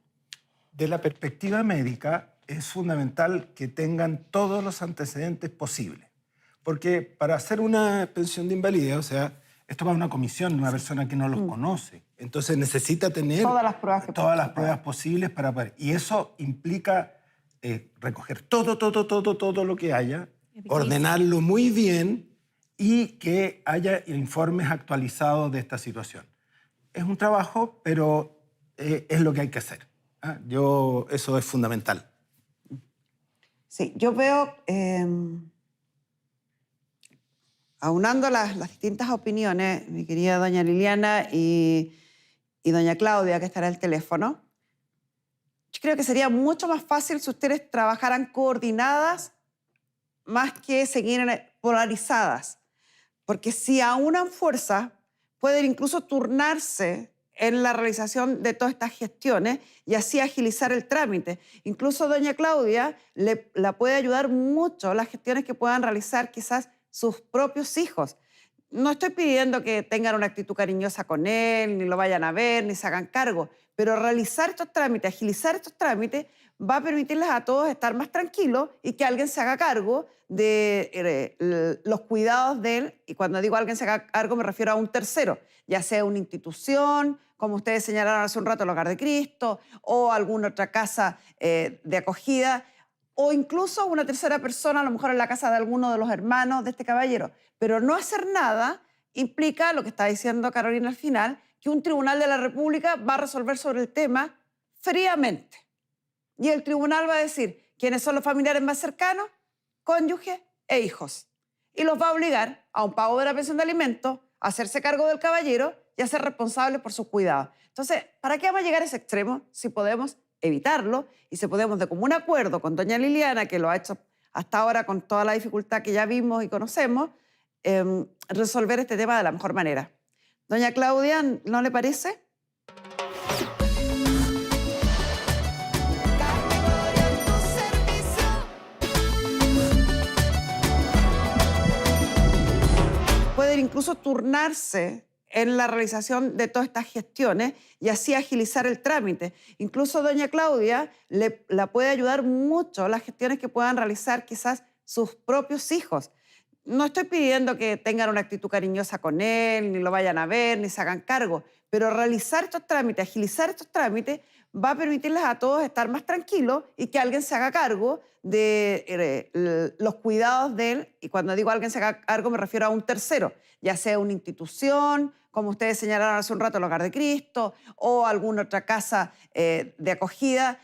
De la perspectiva médica, es fundamental que tengan todos los antecedentes posibles. Porque para hacer una pensión de invalidez, o sea, esto va a una comisión de una persona que no los conoce. Entonces necesita tener Todas las pruebas que todas las pueda. pruebas posibles para poder. Y eso implica recoger todo lo que haya, ordenarlo muy bien y que haya informes actualizados de esta situación. Es un trabajo, pero es lo que hay que hacer. Eso es fundamental. Sí, yo veo, aunando las distintas opiniones, mi querida doña Liliana y doña Claudia, que estará al teléfono, yo creo que sería mucho más fácil si ustedes trabajaran coordinadas más que seguir polarizadas. Porque si aunan fuerzas, pueden incluso turnarse en la realización de todas estas gestiones y así agilizar el trámite. Incluso doña Claudia la puede ayudar mucho las gestiones que puedan realizar quizás sus propios hijos. No estoy pidiendo que tengan una actitud cariñosa con él, ni lo vayan a ver, ni se hagan cargo, pero realizar estos trámites, agilizar estos trámites, va a permitirles a todos estar más tranquilos y que alguien se haga cargo de los cuidados de él. Y cuando digo alguien se haga cargo, me refiero a un tercero, ya sea una institución, como ustedes señalaron hace un rato, el Hogar de Cristo, o alguna otra casa de acogida, o incluso una tercera persona, a lo mejor en la casa de alguno de los hermanos de este caballero. Pero no hacer nada implica, lo que está diciendo Carolina al final, que un tribunal de la República va a resolver sobre el tema fríamente. Y el tribunal va a decir quiénes son los familiares más cercanos, cónyuge e hijos. Y los va a obligar a un pago de la pensión de alimentos, hacerse cargo del caballero y hacer responsable por sus cuidados. Entonces, ¿para qué vamos a llegar a ese extremo si podemos evitarlo y si podemos, de común acuerdo con doña Liliana, que lo ha hecho hasta ahora con toda la dificultad que ya vimos y conocemos, resolver este tema de la mejor manera? Doña Claudia, ¿no le parece? Pueden incluso turnarse en la realización de todas estas gestiones y así agilizar el trámite. Incluso doña Claudia la puede ayudar mucho las gestiones que puedan realizar quizás sus propios hijos. No estoy pidiendo que tengan una actitud cariñosa con él, ni lo vayan a ver, ni se hagan cargo, pero realizar estos trámites, agilizar estos trámites, va a permitirles a todos estar más tranquilos y que alguien se haga cargo de los cuidados de él. Y cuando digo alguien se haga cargo, me refiero a un tercero, ya sea una institución, como ustedes señalaron hace un rato, el Hogar de Cristo, o alguna otra casa de acogida,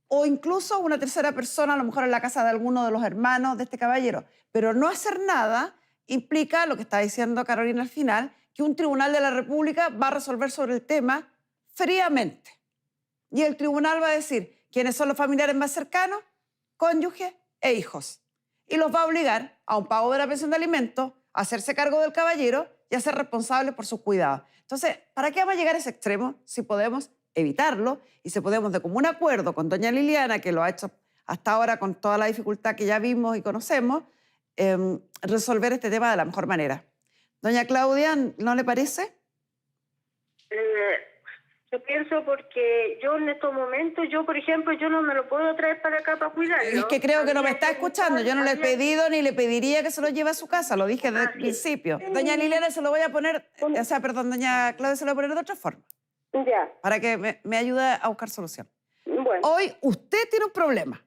o incluso una tercera persona, a lo mejor en la casa de alguno de los hermanos de este caballero. Pero no hacer nada implica, lo que está diciendo Carolina al final, que un tribunal de la República va a resolver sobre el tema fríamente. Y el tribunal va a decir quiénes son los familiares más cercanos, cónyuges e hijos. Y los va a obligar a un pago de la pensión de alimentos, a hacerse cargo del caballero y a ser responsable por sus cuidados. Entonces, ¿para qué vamos a llegar a ese extremo si podemos evitarlo y si podemos, de común acuerdo con doña Liliana, que lo ha hecho hasta ahora con toda la dificultad que ya vimos y conocemos, resolver este tema de la mejor manera? Doña Claudia, ¿no le parece? Yo pienso porque yo en estos momentos, por ejemplo, yo no me lo puedo traer para acá para cuidarlo. Es que creo que no me está escuchando. Yo no le he pedido ni le pediría que se lo lleve a su casa. Lo dije desde el principio. Doña Liliana se lo voy a poner, doña Claudia se lo voy a poner de otra forma. Ya. Para que me ayude a buscar solución. Bueno. Hoy usted tiene un problema,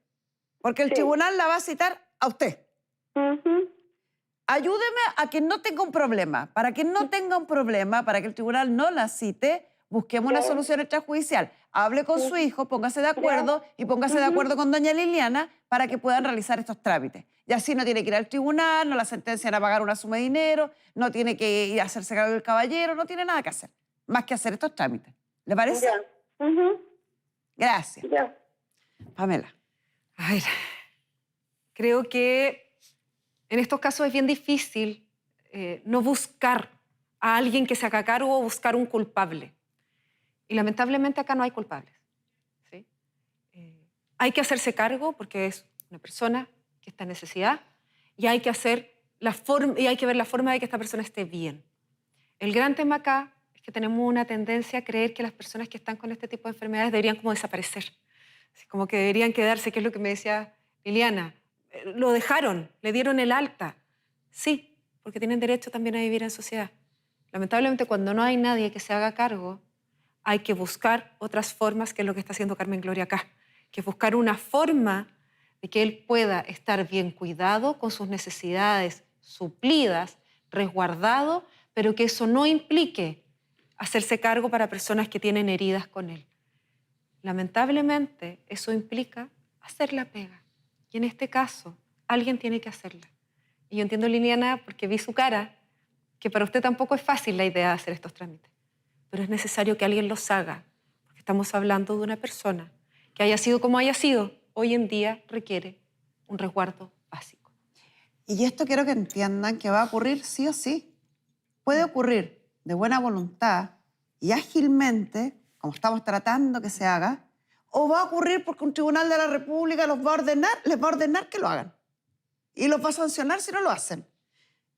porque el tribunal la va a citar a usted. Ayúdeme a que no tenga un problema. Para que no tenga un problema, para que el tribunal no la cite, busquemos una solución extrajudicial. Hable con su hijo, póngase de acuerdo y póngase de acuerdo con doña Liliana para que puedan realizar estos trámites. Y así no tiene que ir al tribunal, no la sentencian a pagar una suma de dinero, no tiene que ir a hacerse cargo del caballero, no tiene nada que hacer, más que hacer estos trámites. ¿Le parece? Gracias. Pamela. A ver, creo que en estos casos es bien difícil no buscar a alguien que se haga cargo o buscar un culpable. Y lamentablemente acá no hay culpables. ¿Sí? Hay que hacerse cargo porque es una persona que está en necesidad y hay que ver la forma de que esta persona esté bien. El gran tema acá es que tenemos una tendencia a creer que las personas que están con este tipo de enfermedades deberían como desaparecer. Así como que deberían quedarse, que es lo que me decía Liliana. Lo dejaron, le dieron el alta. Sí, porque tienen derecho también a vivir en sociedad. Lamentablemente, cuando no hay nadie que se haga cargo, hay que buscar otras formas, que es lo que está haciendo Carmen Gloria acá, que es buscar una forma de que él pueda estar bien cuidado, con sus necesidades suplidas, resguardado, pero que eso no implique hacerse cargo para personas que tienen heridas con él. Lamentablemente, eso implica hacer la pega. Y en este caso, alguien tiene que hacerla. Y yo entiendo, Liliana, porque vi su cara, que para usted tampoco es fácil la idea de hacer estos trámites. Pero es necesario que alguien los haga, porque estamos hablando de una persona que haya sido como haya sido, hoy en día requiere un resguardo básico. Y esto quiero que entiendan que va a ocurrir sí o sí. Puede ocurrir de buena voluntad y ágilmente, como estamos tratando que se haga, o va a ocurrir porque un tribunal de la República les va a ordenar que lo hagan. Y los va a sancionar si no lo hacen.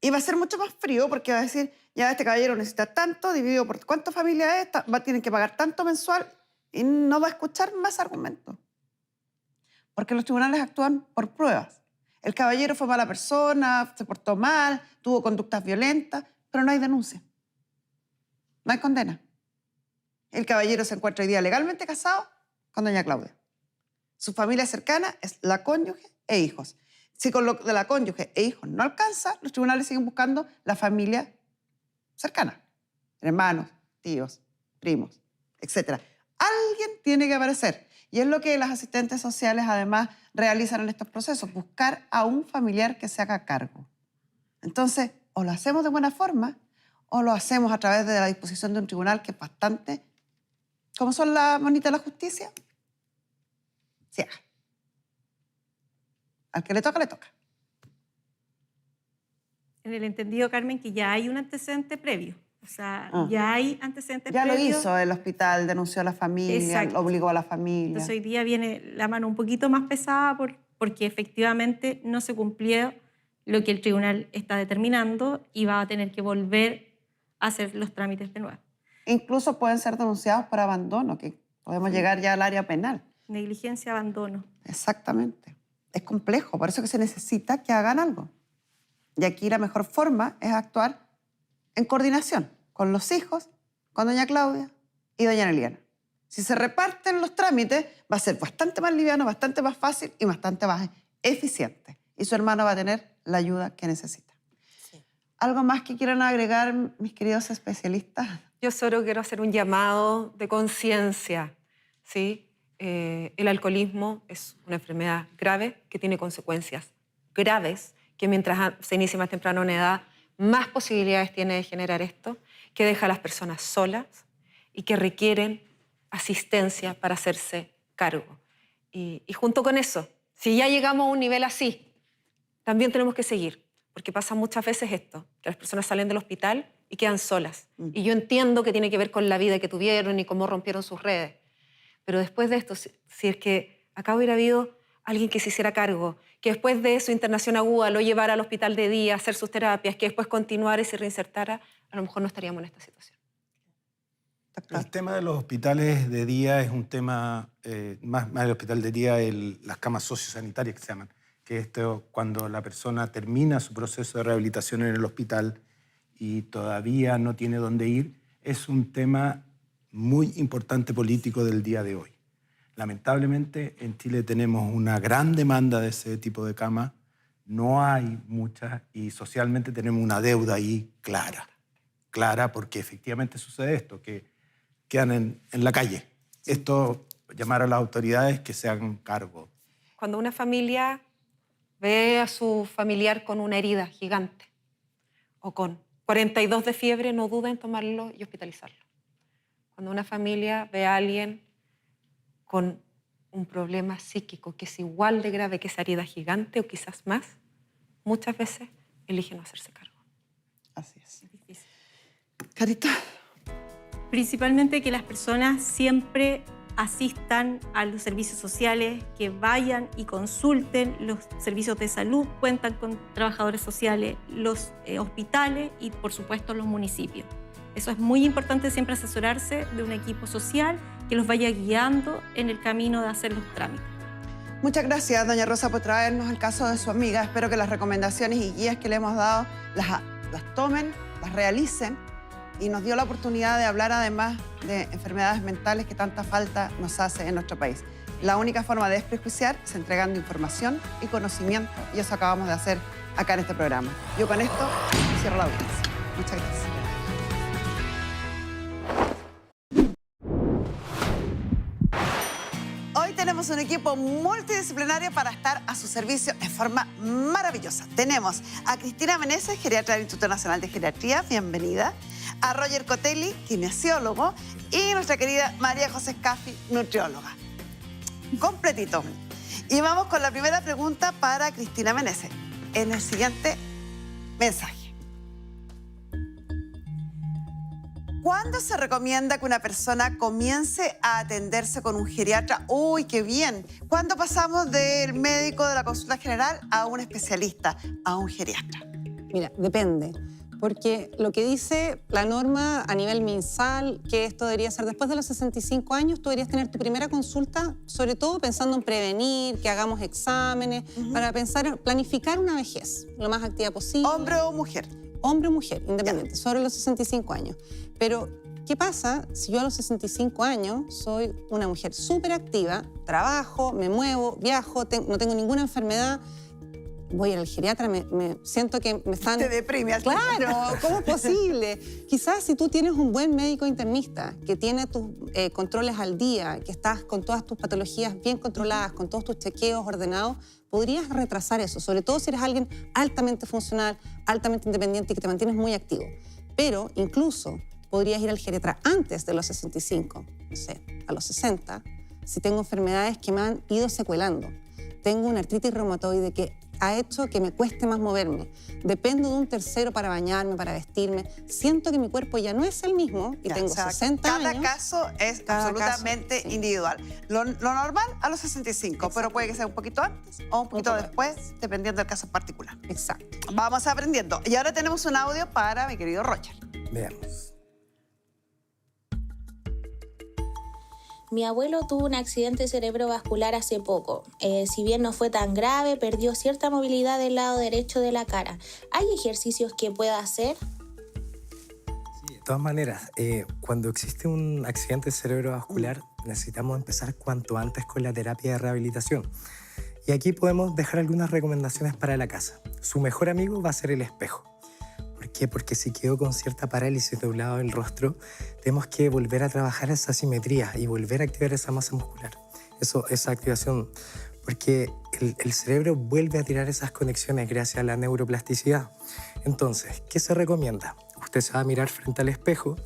Y va a ser mucho más frío porque va a decir, ya este caballero necesita tanto, dividido por cuántas familias es, tienen que pagar tanto mensual y no va a escuchar más argumentos. Porque los tribunales actúan por pruebas. El caballero fue mala persona, se portó mal, tuvo conductas violentas, pero no hay denuncia. No hay condena. El caballero se encuentra hoy día legalmente casado con doña Claudia. Su familia cercana es la cónyuge e hijos. Si con lo de la cónyuge e hijos no alcanza, los tribunales siguen buscando la familia cercana. Hermanos, tíos, primos, etc. Alguien tiene que aparecer. Y es lo que las asistentes sociales además realizan en estos procesos, buscar a un familiar que se haga cargo. Entonces, o lo hacemos de buena forma o lo hacemos a través de la disposición de un tribunal que es bastante... ¿Cómo son las monitas de la justicia? Ciega. Al que le toca, le toca. En el entendido, Carmen, que ya hay un antecedente previo. O sea, ya hay antecedentes Ya previos. lo hizo el hospital, denunció a la familia, Exacto. obligó a la familia. Entonces hoy día viene la mano un poquito más pesada porque efectivamente no se cumplió lo que el tribunal está determinando y va a tener que volver a hacer los trámites de nuevo. Incluso pueden ser denunciados por abandono, que podemos llegar ya al área penal. Negligencia, abandono. Exactamente. Es complejo, por eso que se necesita que hagan algo. Y aquí la mejor forma es actuar en coordinación con los hijos, con doña Claudia y doña Liliana. Si se reparten los trámites, va a ser bastante más liviano, bastante más fácil y bastante más eficiente. Y su hermano va a tener la ayuda que necesita. Sí. ¿Algo más que quieran agregar, mis queridos especialistas? Yo solo quiero hacer un llamado de conciencia, ¿sí? El alcoholismo es una enfermedad grave que tiene consecuencias graves, que mientras se inicie más temprano en edad, más posibilidades tiene de generar esto, que deja a las personas solas y que requieren asistencia para hacerse cargo. Y junto con eso, si ya llegamos a un nivel así, también tenemos que seguir, porque pasa muchas veces esto, que las personas salen del hospital y quedan solas. Y yo entiendo que tiene que ver con la vida que tuvieron y cómo rompieron sus redes. Pero después de esto, si es que acá hubiera habido alguien que se hiciera cargo, que después de su internación aguda lo llevara al hospital de día a hacer sus terapias, que después continuara y se reinsertara, a lo mejor no estaríamos en esta situación. El tema de los hospitales de día es un tema, más el hospital de día, las camas sociosanitarias que se llaman, que esto cuando la persona termina su proceso de rehabilitación en el hospital y todavía no tiene dónde ir, es un tema muy importante político del día de hoy. Lamentablemente en Chile tenemos una gran demanda de ese tipo de camas, no hay muchas y socialmente tenemos una deuda ahí clara porque efectivamente sucede esto, que quedan en la calle. Esto, llamar a las autoridades que se hagan cargo. Cuando una familia ve a su familiar con una herida gigante o con 42 de fiebre, no duda en tomarlo y hospitalizarlo. Cuando una familia ve a alguien con un problema psíquico que es igual de grave que esa herida gigante o quizás más, muchas veces elige no hacerse cargo. Así es. Es difícil. Carita. Principalmente que las personas siempre asistan a los servicios sociales, que vayan y consulten los servicios de salud, cuentan con trabajadores sociales, los hospitales y, por supuesto, los municipios. Eso es muy importante, siempre asesorarse de un equipo social que los vaya guiando en el camino de hacer los trámites. Muchas gracias, doña Rosa, por traernos el caso de su amiga. Espero que las recomendaciones y guías que le hemos dado las tomen, las realicen y nos dio la oportunidad de hablar además de enfermedades mentales que tanta falta nos hace en nuestro país. La única forma de desprejuiciar es entregando información y conocimiento y eso acabamos de hacer acá en este programa. Yo con esto cierro la audiencia. Muchas gracias. Hoy tenemos un equipo multidisciplinario para estar a su servicio en forma maravillosa. Tenemos a Cristina Meneses, geriatra del Instituto Nacional de Geriatría, bienvenida. A Roger Cotelli, kinesiólogo. Y nuestra querida María José Scaffi, nutrióloga. Completito. Y vamos con la primera pregunta para Cristina Meneses en el siguiente mensaje. ¿Cuándo se recomienda que una persona comience a atenderse con un geriatra? ¡Uy, qué bien! ¿Cuándo pasamos del médico de la consulta general a un especialista, a un geriatra? Mira, depende. Porque lo que dice la norma a nivel MinSal, que esto debería ser después de los 65 años, tú deberías tener tu primera consulta, sobre todo pensando en prevenir, que hagamos exámenes, para planificar una vejez lo más activa posible. ¿Hombre o mujer? Hombre o mujer, independiente, sobre los 65 años. Pero, ¿qué pasa si yo a los 65 años soy una mujer súper activa, trabajo, me muevo, viajo, no tengo ninguna enfermedad? Voy al geriatra, me siento que me están... Te deprime. Claro, ¿cómo es posible? Quizás si tú tienes un buen médico internista que tiene tus controles al día, que estás con todas tus patologías bien controladas, con todos tus chequeos ordenados, podrías retrasar eso, sobre todo si eres alguien altamente funcional, altamente independiente y que te mantienes muy activo. Pero incluso podrías ir al geriatra antes de los 65, no sé, a los 60, si tengo enfermedades que me han ido secuelando. Tengo una artritis reumatoide que ha hecho que me cueste más moverme. Dependo de un tercero para bañarme, para vestirme. Siento que mi cuerpo ya no es el mismo y tengo 60 años. Cada caso es absolutamente individual. Lo normal a los 65, Exacto. pero puede que sea un poquito antes o un poquito después, dependiendo del caso en particular. Exacto. Vamos aprendiendo. Y ahora tenemos un audio para mi querido Roger. Veamos. Mi abuelo tuvo un accidente cerebrovascular hace poco. Si bien no fue tan grave, perdió cierta movilidad del lado derecho de la cara. ¿Hay ejercicios que pueda hacer? Sí, de todas maneras, cuando existe un accidente cerebrovascular, necesitamos empezar cuanto antes con la terapia de rehabilitación. Y aquí podemos dejar algunas recomendaciones para la casa. Su mejor amigo va a ser el espejo. ¿Por qué? Porque si quedó con cierta parálisis de un lado del rostro, tenemos que volver a trabajar esa simetría y volver a activar esa masa muscular. Esa activación, porque el cerebro vuelve a tirar esas conexiones gracias a la neuroplasticidad. Entonces, ¿qué se recomienda? Usted se va a mirar frente al espejo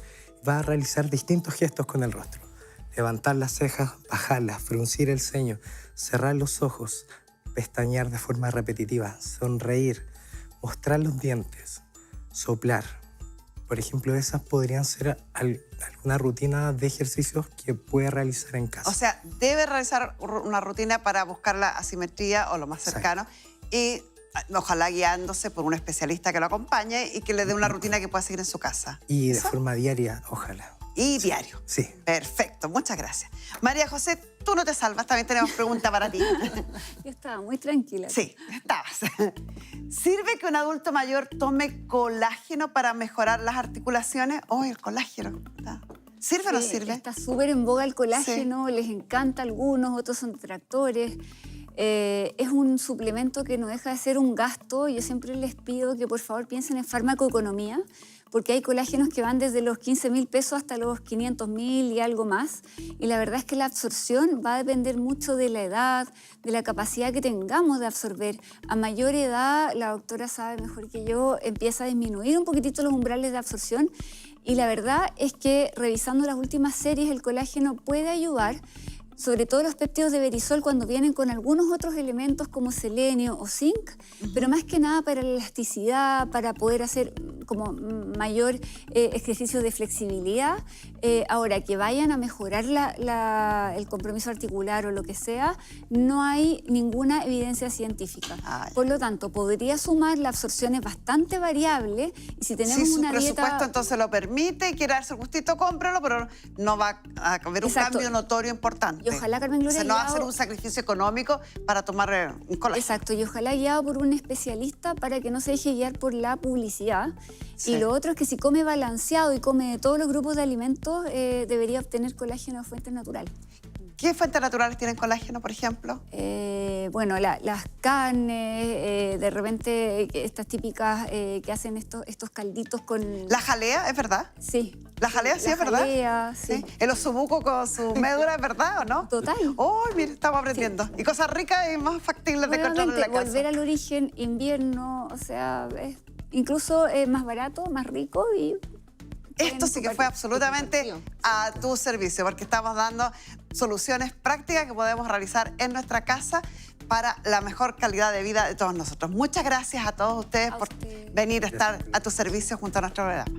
y va a realizar distintos gestos con el rostro. Levantar las cejas, bajarlas, fruncir el ceño, cerrar los ojos, pestañear de forma repetitiva, sonreír, mostrar los dientes, soplar. Por ejemplo, esas podrían ser alguna rutina de ejercicios que puede realizar en casa. O sea, debe realizar una rutina para buscar la asimetría o lo más cercano y ojalá guiándose por un especialista que lo acompañe y que le dé una rutina que pueda seguir en su casa. Y de forma diaria, ojalá. Y diario. Sí. Perfecto, muchas gracias. María José, tú no te salvas, también tenemos pregunta para ti. Yo estaba muy tranquila. Sí, estabas. ¿Sirve que un adulto mayor tome colágeno para mejorar las articulaciones? Oh, el colágeno. ¿Sirve o no sirve? Está súper en boga el colágeno, les encanta a algunos, otros son detractores. Es un suplemento que no deja de ser un gasto. Yo siempre les pido que por favor piensen en farmacoeconomía, porque hay colágenos que van desde los 15.000 pesos hasta los 500.000 y algo más. Y la verdad es que la absorción va a depender mucho de la edad, de la capacidad que tengamos de absorber. A mayor edad, la doctora sabe mejor que yo, empieza a disminuir un poquitito los umbrales de absorción. Y la verdad es que revisando las últimas series, el colágeno puede ayudar, sobre todo los péptidos de berisol cuando vienen con algunos otros elementos como selenio o zinc, pero más que nada para la elasticidad, para poder hacer como mayor ejercicio de flexibilidad. Ahora, que vayan a mejorar el compromiso articular o lo que sea, no hay ninguna evidencia científica. Por lo tanto, podría sumar, la absorción es bastante variable y si tenemos una dieta... Si su presupuesto entonces lo permite y quiere darse el gustito, cómpralo, pero no va a haber un cambio notorio importante. Y ojalá, Carmen Gloria, o sea, no va a hacer un sacrificio económico para tomar un colágeno. Exacto, y ojalá guiado por un especialista para que no se deje guiar por la publicidad. Sí. Y lo otro es que si come balanceado y come de todos los grupos de alimentos, debería obtener colágeno de fuentes naturales. ¿Qué fuentes naturales tienen colágeno, por ejemplo? Bueno, las carnes, de repente estas típicas que hacen estos calditos con... ¿La jalea, es verdad? Sí. ¿La jalea sí es verdad? La jalea, sí. ¿El osobuco con su médula es verdad o no? Total. Oh, mire, estamos aprendiendo. Sí. Y cosas ricas y más factibles de encontrar en la casa. Volver al origen, invierno, o sea, incluso más barato, más rico y... Esto sí que fue absolutamente a tu servicio, porque estamos dando soluciones prácticas que podemos realizar en nuestra casa para la mejor calidad de vida de todos nosotros. Muchas gracias a todos ustedes por venir a estar a tu servicio junto a nuestro programa.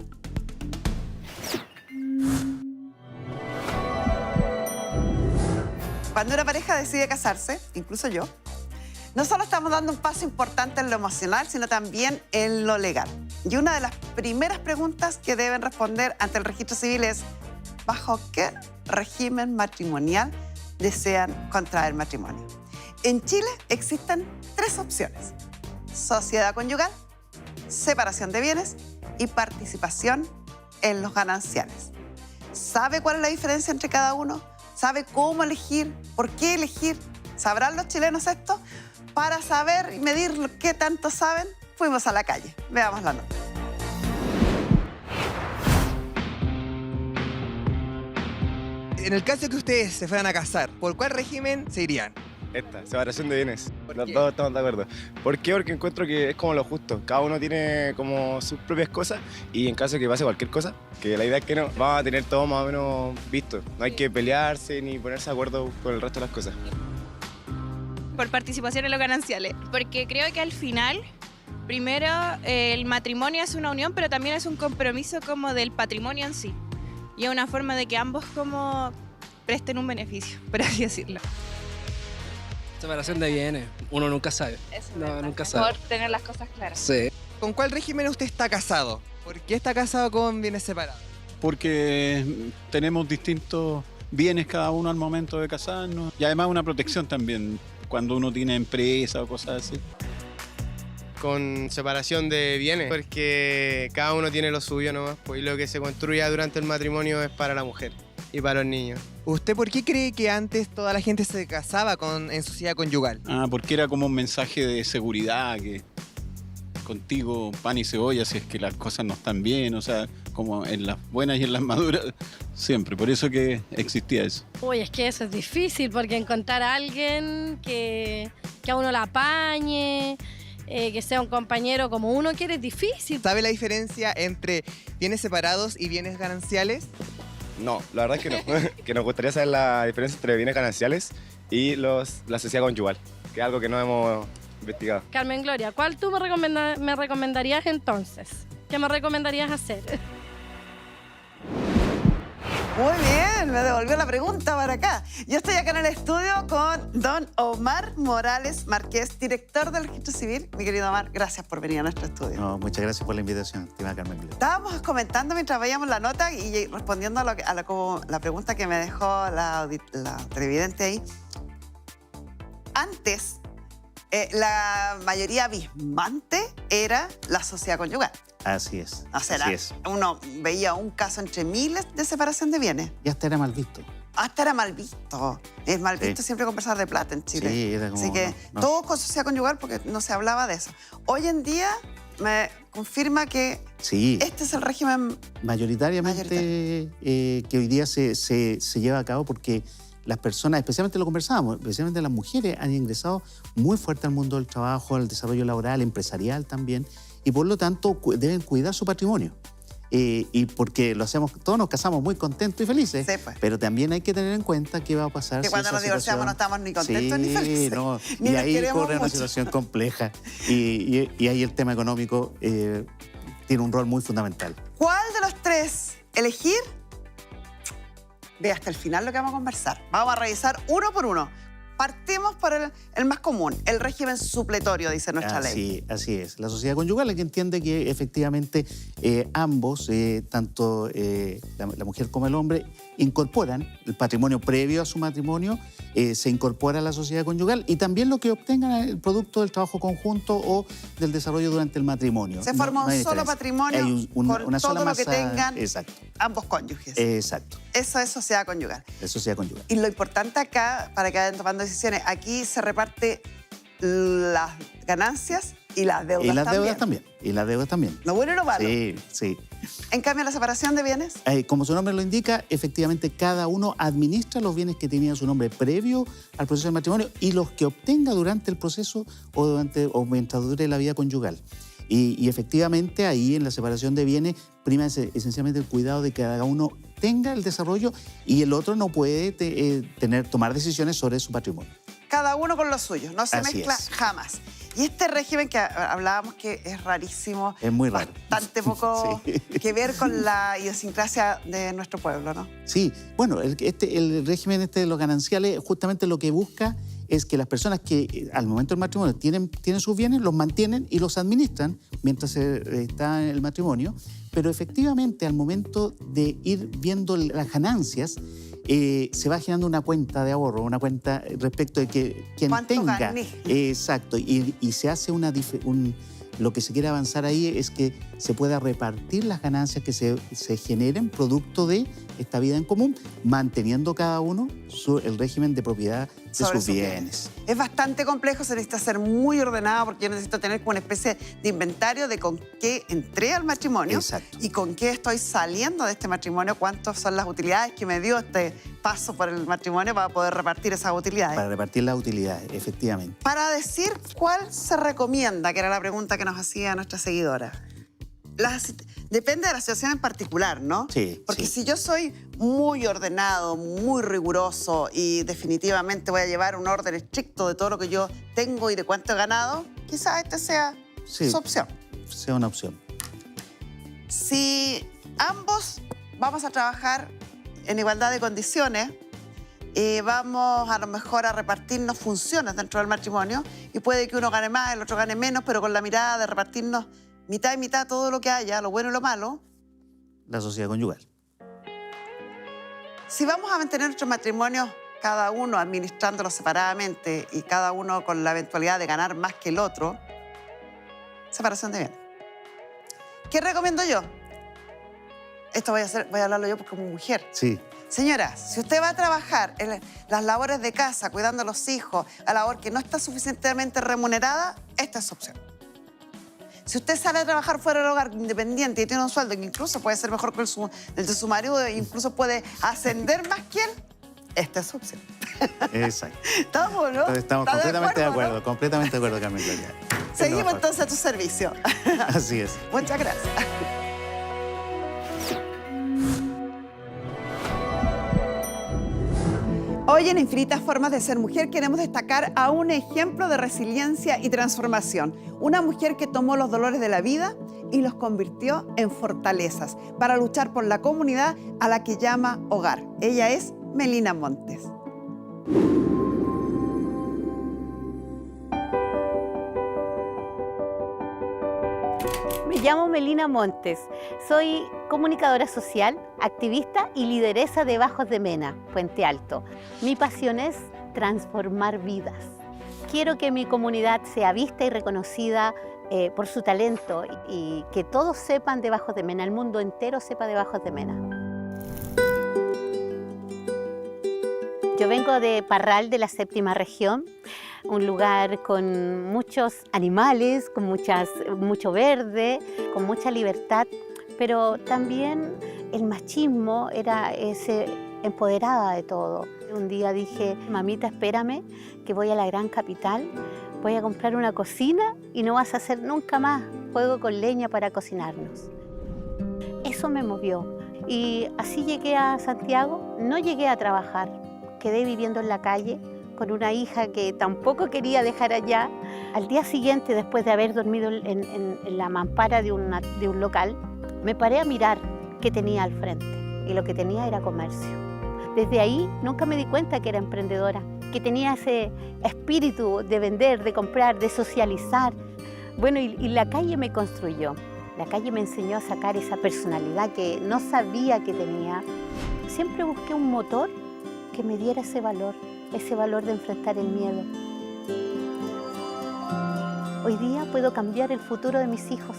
Cuando una pareja decide casarse, incluso yo, no solo estamos dando un paso importante en lo emocional, sino también en lo legal. Y una de las primeras preguntas que deben responder ante el registro civil es: ¿bajo qué régimen matrimonial desean contraer matrimonio? En Chile existen 3 opciones: sociedad conyugal, separación de bienes y participación en los gananciales. ¿Sabe cuál es la diferencia entre cada uno? ¿Sabe cómo elegir? ¿Por qué elegir? ¿Sabrán los chilenos esto? Para saber y medir qué tanto saben, fuimos a la calle. Veamos la nota. En el caso que ustedes se fueran a casar, ¿por cuál régimen se irían? Esta, separación de bienes. Los dos estamos de acuerdo. ¿Por qué? Porque encuentro que es como lo justo. Cada uno tiene como sus propias cosas y en caso de que pase cualquier cosa, que la idea es que no, vamos a tener todo más o menos visto. No hay que pelearse ni ponerse de acuerdo con el resto de las cosas. Por participación en los gananciales, porque creo que al final, primero, el matrimonio es una unión, pero también es un compromiso como del patrimonio en sí. Y es una forma de que ambos como presten un beneficio, por así decirlo. Separación de bienes, uno nunca sabe. Nunca sabe. Por tener las cosas claras. Sí. ¿Con cuál régimen usted está casado? ¿Por qué está casado con bienes separados? Porque tenemos distintos bienes cada uno al momento de casarnos y además una protección también cuando uno tiene empresa o cosas así. Con separación de bienes, porque cada uno tiene lo suyo nomás, pues, y lo que se construya durante el matrimonio es para la mujer y para los niños. ¿Usted por qué cree que antes toda la gente se casaba en sociedad conyugal? Porque era como un mensaje de seguridad, que contigo pan y cebolla si es que las cosas no están bien, o sea, como en las buenas y en las maduras, siempre. Por eso que existía eso. Uy, es que eso es difícil, porque encontrar a alguien que a uno la apañe, que sea un compañero como uno quiere, es difícil. ¿Sabe la diferencia entre bienes separados y bienes gananciales? No, la verdad es que no. Que nos gustaría saber la diferencia entre bienes gananciales y la sociedad conyugal, que es algo que no hemos investigado. Carmen Gloria, ¿cuál tú me recomendarías entonces? ¿Qué me recomendarías hacer? Muy bien, me devolvió la pregunta para acá. Yo estoy acá en el estudio con don Omar Morales Márquez, director del Registro Civil. Mi querido Omar, gracias por venir a nuestro estudio. No, muchas gracias por la invitación, estimada Carmen Gloria. Estábamos comentando mientras veíamos la nota y respondiendo a la pregunta que me dejó la televidente ahí. Antes, la mayoría abismante era la sociedad conyugal. Así es. O sea, así es. uno veía un caso entre miles de separación de bienes. Y hasta era mal visto. Hasta era mal visto. Es mal visto siempre conversar de plata en Chile. Sí, era como... Así que no. todo con sociedad conyugal porque no se hablaba de eso. Hoy en día me confirma que este es el régimen mayoritariamente que hoy día se lleva a cabo porque las personas, especialmente lo conversábamos, especialmente las mujeres han ingresado muy fuerte al mundo del trabajo, al desarrollo laboral, empresarial también, y por lo tanto deben cuidar su patrimonio. Y porque lo hacemos, todos nos casamos muy contentos y felices, pero también hay que tener en cuenta qué va a pasar. Que cuando nos divorciamos no estamos ni contentos ni felices. No, ni y nos ahí queremos corre una mucho. situación compleja. Y ahí el tema económico tiene un rol muy fundamental. ¿Cuál de los tres elegir? Ve hasta el final lo que vamos a conversar. Vamos a revisar uno por uno. Partimos por el más común, el régimen supletorio, dice nuestra ley. Así es. La sociedad conyugal es que entiende que efectivamente ambos, tanto la mujer como el hombre, incorporan el patrimonio previo a su matrimonio, se incorpora a la sociedad conyugal y también lo que obtengan el producto del trabajo conjunto o del desarrollo durante el matrimonio. Se forma un solo patrimonio con una todo sola lo masa, que tengan exacto. ambos cónyuges. Exacto. Eso es sociedad conyugal. Es sociedad conyugal. Y lo importante acá, para que vayan tomando decisiones, aquí se reparte las ganancias y las deudas también. Y las deudas también. Y las deudas también. ¿Lo bueno y lo malo? Sí. En cambio, la separación de bienes. Como su nombre lo indica, efectivamente cada uno administra los bienes que tenía su nombre previo al proceso del matrimonio y los que obtenga durante el proceso o mientras dure la vida conyugal. Y efectivamente ahí en la separación de bienes prima esencialmente el cuidado de que cada uno tenga el desarrollo y el otro no puede tomar decisiones sobre su patrimonio. Cada uno con lo suyo, no se Así mezcla es. jamás. Y este régimen que hablábamos que es rarísimo, Es muy raro. bastante poco que ver con la idiosincrasia de nuestro pueblo, ¿no? Sí, bueno, el régimen de los gananciales justamente lo que busca es que las personas que al momento del matrimonio tienen sus bienes, los mantienen y los administran mientras está en el matrimonio, pero efectivamente al momento de ir viendo las ganancias, se va generando una cuenta de ahorro, una cuenta respecto de que quien ¿Cuánto tenga... gané? Exacto, y se hace lo que se quiere avanzar ahí es que se pueda repartir las ganancias que se generen producto de esta vida en común, manteniendo cada uno el régimen de propiedad sus bienes. Es bastante complejo, se necesita ser muy ordenado porque yo necesito tener como una especie de inventario de con qué entré al matrimonio. Exacto. Y con qué estoy saliendo de este matrimonio, cuántas son las utilidades que me dio este paso por el matrimonio para poder repartir esas utilidades. Para repartir las utilidades, efectivamente. Para decir cuál se recomienda, que era la pregunta que nos hacía nuestra seguidora. Depende de la situación en particular, ¿no? Sí. Porque si yo soy muy ordenado, muy riguroso y definitivamente voy a llevar un orden estricto de todo lo que yo tengo y de cuánto he ganado, quizás esta sea su opción. Sea una opción. Si ambos vamos a trabajar en igualdad de condiciones, vamos a lo mejor a repartirnos funciones dentro del matrimonio y puede que uno gane más, el otro gane menos, pero con la mirada de repartirnos mitad y mitad todo lo que haya, lo bueno y lo malo. La sociedad conyugal. Si vamos a mantener nuestros matrimonios cada uno administrándolos separadamente y cada uno con la eventualidad de ganar más que el otro, separación de bienes. ¿Qué recomiendo yo? Esto voy a hablarlo yo como mujer. Sí. Señora, si usted va a trabajar en las labores de casa, cuidando a los hijos, a la labor que no está suficientemente remunerada, esta es su opción. Si usted sale a trabajar fuera del hogar independiente y tiene un sueldo que incluso puede ser mejor que el de su marido e incluso puede ascender más que él, esta es su opción. Exacto. ¿Estamos, no? Estamos completamente de acuerdo, completamente de acuerdo, Carmen Gloria. Seguimos entonces a tu servicio. Así es. Muchas gracias. Hoy en Infinitas Formas de Ser Mujer queremos destacar a un ejemplo de resiliencia y transformación. Una mujer que tomó los dolores de la vida y los convirtió en fortalezas para luchar por la comunidad a la que llama hogar. Ella es Melina Montes. Me llamo Melina Montes, soy comunicadora social, activista y lideresa de Bajos de Mena, Puente Alto. Mi pasión es transformar vidas. Quiero que mi comunidad sea vista y reconocida por su talento y que todos sepan de Bajos de Mena, el mundo entero sepa de Bajos de Mena. Yo vengo de Parral, de la 7ª región, un lugar con muchos animales, con mucho verde, con mucha libertad, pero también el machismo se empoderaba de todo. Un día dije, mamita, espérame, que voy a la gran capital, voy a comprar una cocina y no vas a hacer nunca más fuego con leña para cocinarnos. Eso me movió y así llegué a Santiago, no llegué a trabajar. Quedé viviendo en la calle con una hija que tampoco quería dejar allá. Al día siguiente, después de haber dormido en la mampara de un local, me paré a mirar qué tenía al frente y lo que tenía era comercio. Desde ahí nunca me di cuenta que era emprendedora, que tenía ese espíritu de vender, de comprar, de socializar. Bueno, y la calle me construyó. La calle me enseñó a sacar esa personalidad que no sabía que tenía. Siempre busqué un motor que me diera ese valor de enfrentar el miedo. Hoy día puedo cambiar el futuro de mis hijos.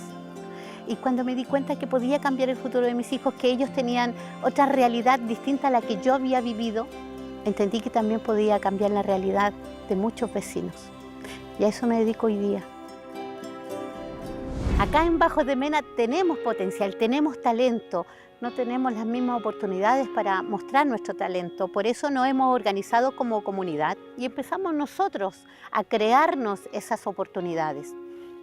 Y cuando me di cuenta que podía cambiar el futuro de mis hijos, que ellos tenían otra realidad distinta a la que yo había vivido, entendí que también podía cambiar la realidad de muchos vecinos. Y a eso me dedico hoy día. Acá en Bajos de Mena tenemos potencial, tenemos talento, no tenemos las mismas oportunidades para mostrar nuestro talento. Por eso nos hemos organizado como comunidad y empezamos nosotros a crearnos esas oportunidades.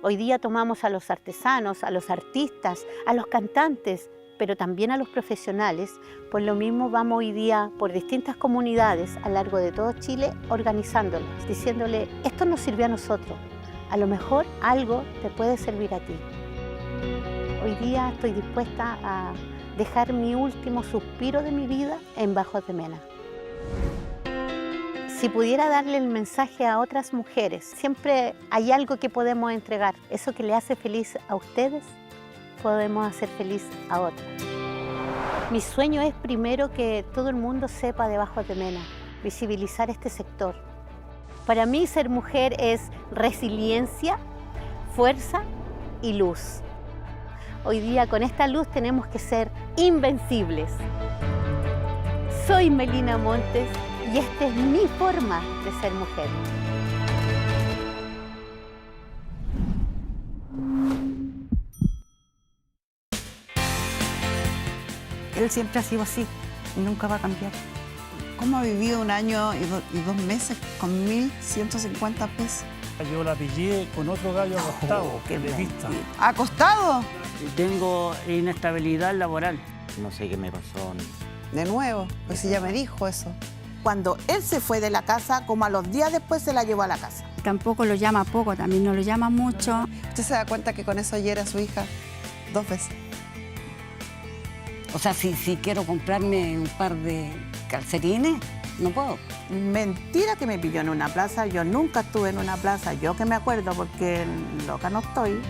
Hoy día tomamos a los artesanos, a los artistas, a los cantantes, pero también a los profesionales. Por lo mismo vamos hoy día por distintas comunidades a lo largo de todo Chile organizándolos, diciéndole, esto nos sirvió a nosotros, a lo mejor algo te puede servir a ti. Hoy día estoy dispuesta a dejar mi último suspiro de mi vida en Bajos de Mena. Si pudiera darle el mensaje a otras mujeres, siempre hay algo que podemos entregar. Eso que le hace feliz a ustedes, podemos hacer feliz a otras. Mi sueño es primero que todo el mundo sepa de Bajos de Mena, visibilizar este sector. Para mí ser mujer es resiliencia, fuerza y luz. Hoy día con esta luz tenemos que ser invencibles. Soy Melina Montes y esta es mi forma de ser mujer. Él siempre ha sido así y nunca va a cambiar. ¿Cómo ha vivido un año y 2 meses con 1.150 pesos? Yo la pillé con otro gallo acostado, de vista. ¿Acostado? Tengo inestabilidad laboral. No sé qué me pasó. De nuevo, pues si ya me dijo eso. Cuando él se fue de la casa, como a los días después se la llevó a la casa. Tampoco lo llama poco, también no lo llama mucho. ¿Usted se da cuenta que con eso hiere a su hija 2 veces? O sea, si quiero comprarme un par de calcetines, no puedo. Mentira que me pilló en una plaza. Yo nunca estuve en una plaza, yo que me acuerdo, porque loca no estoy.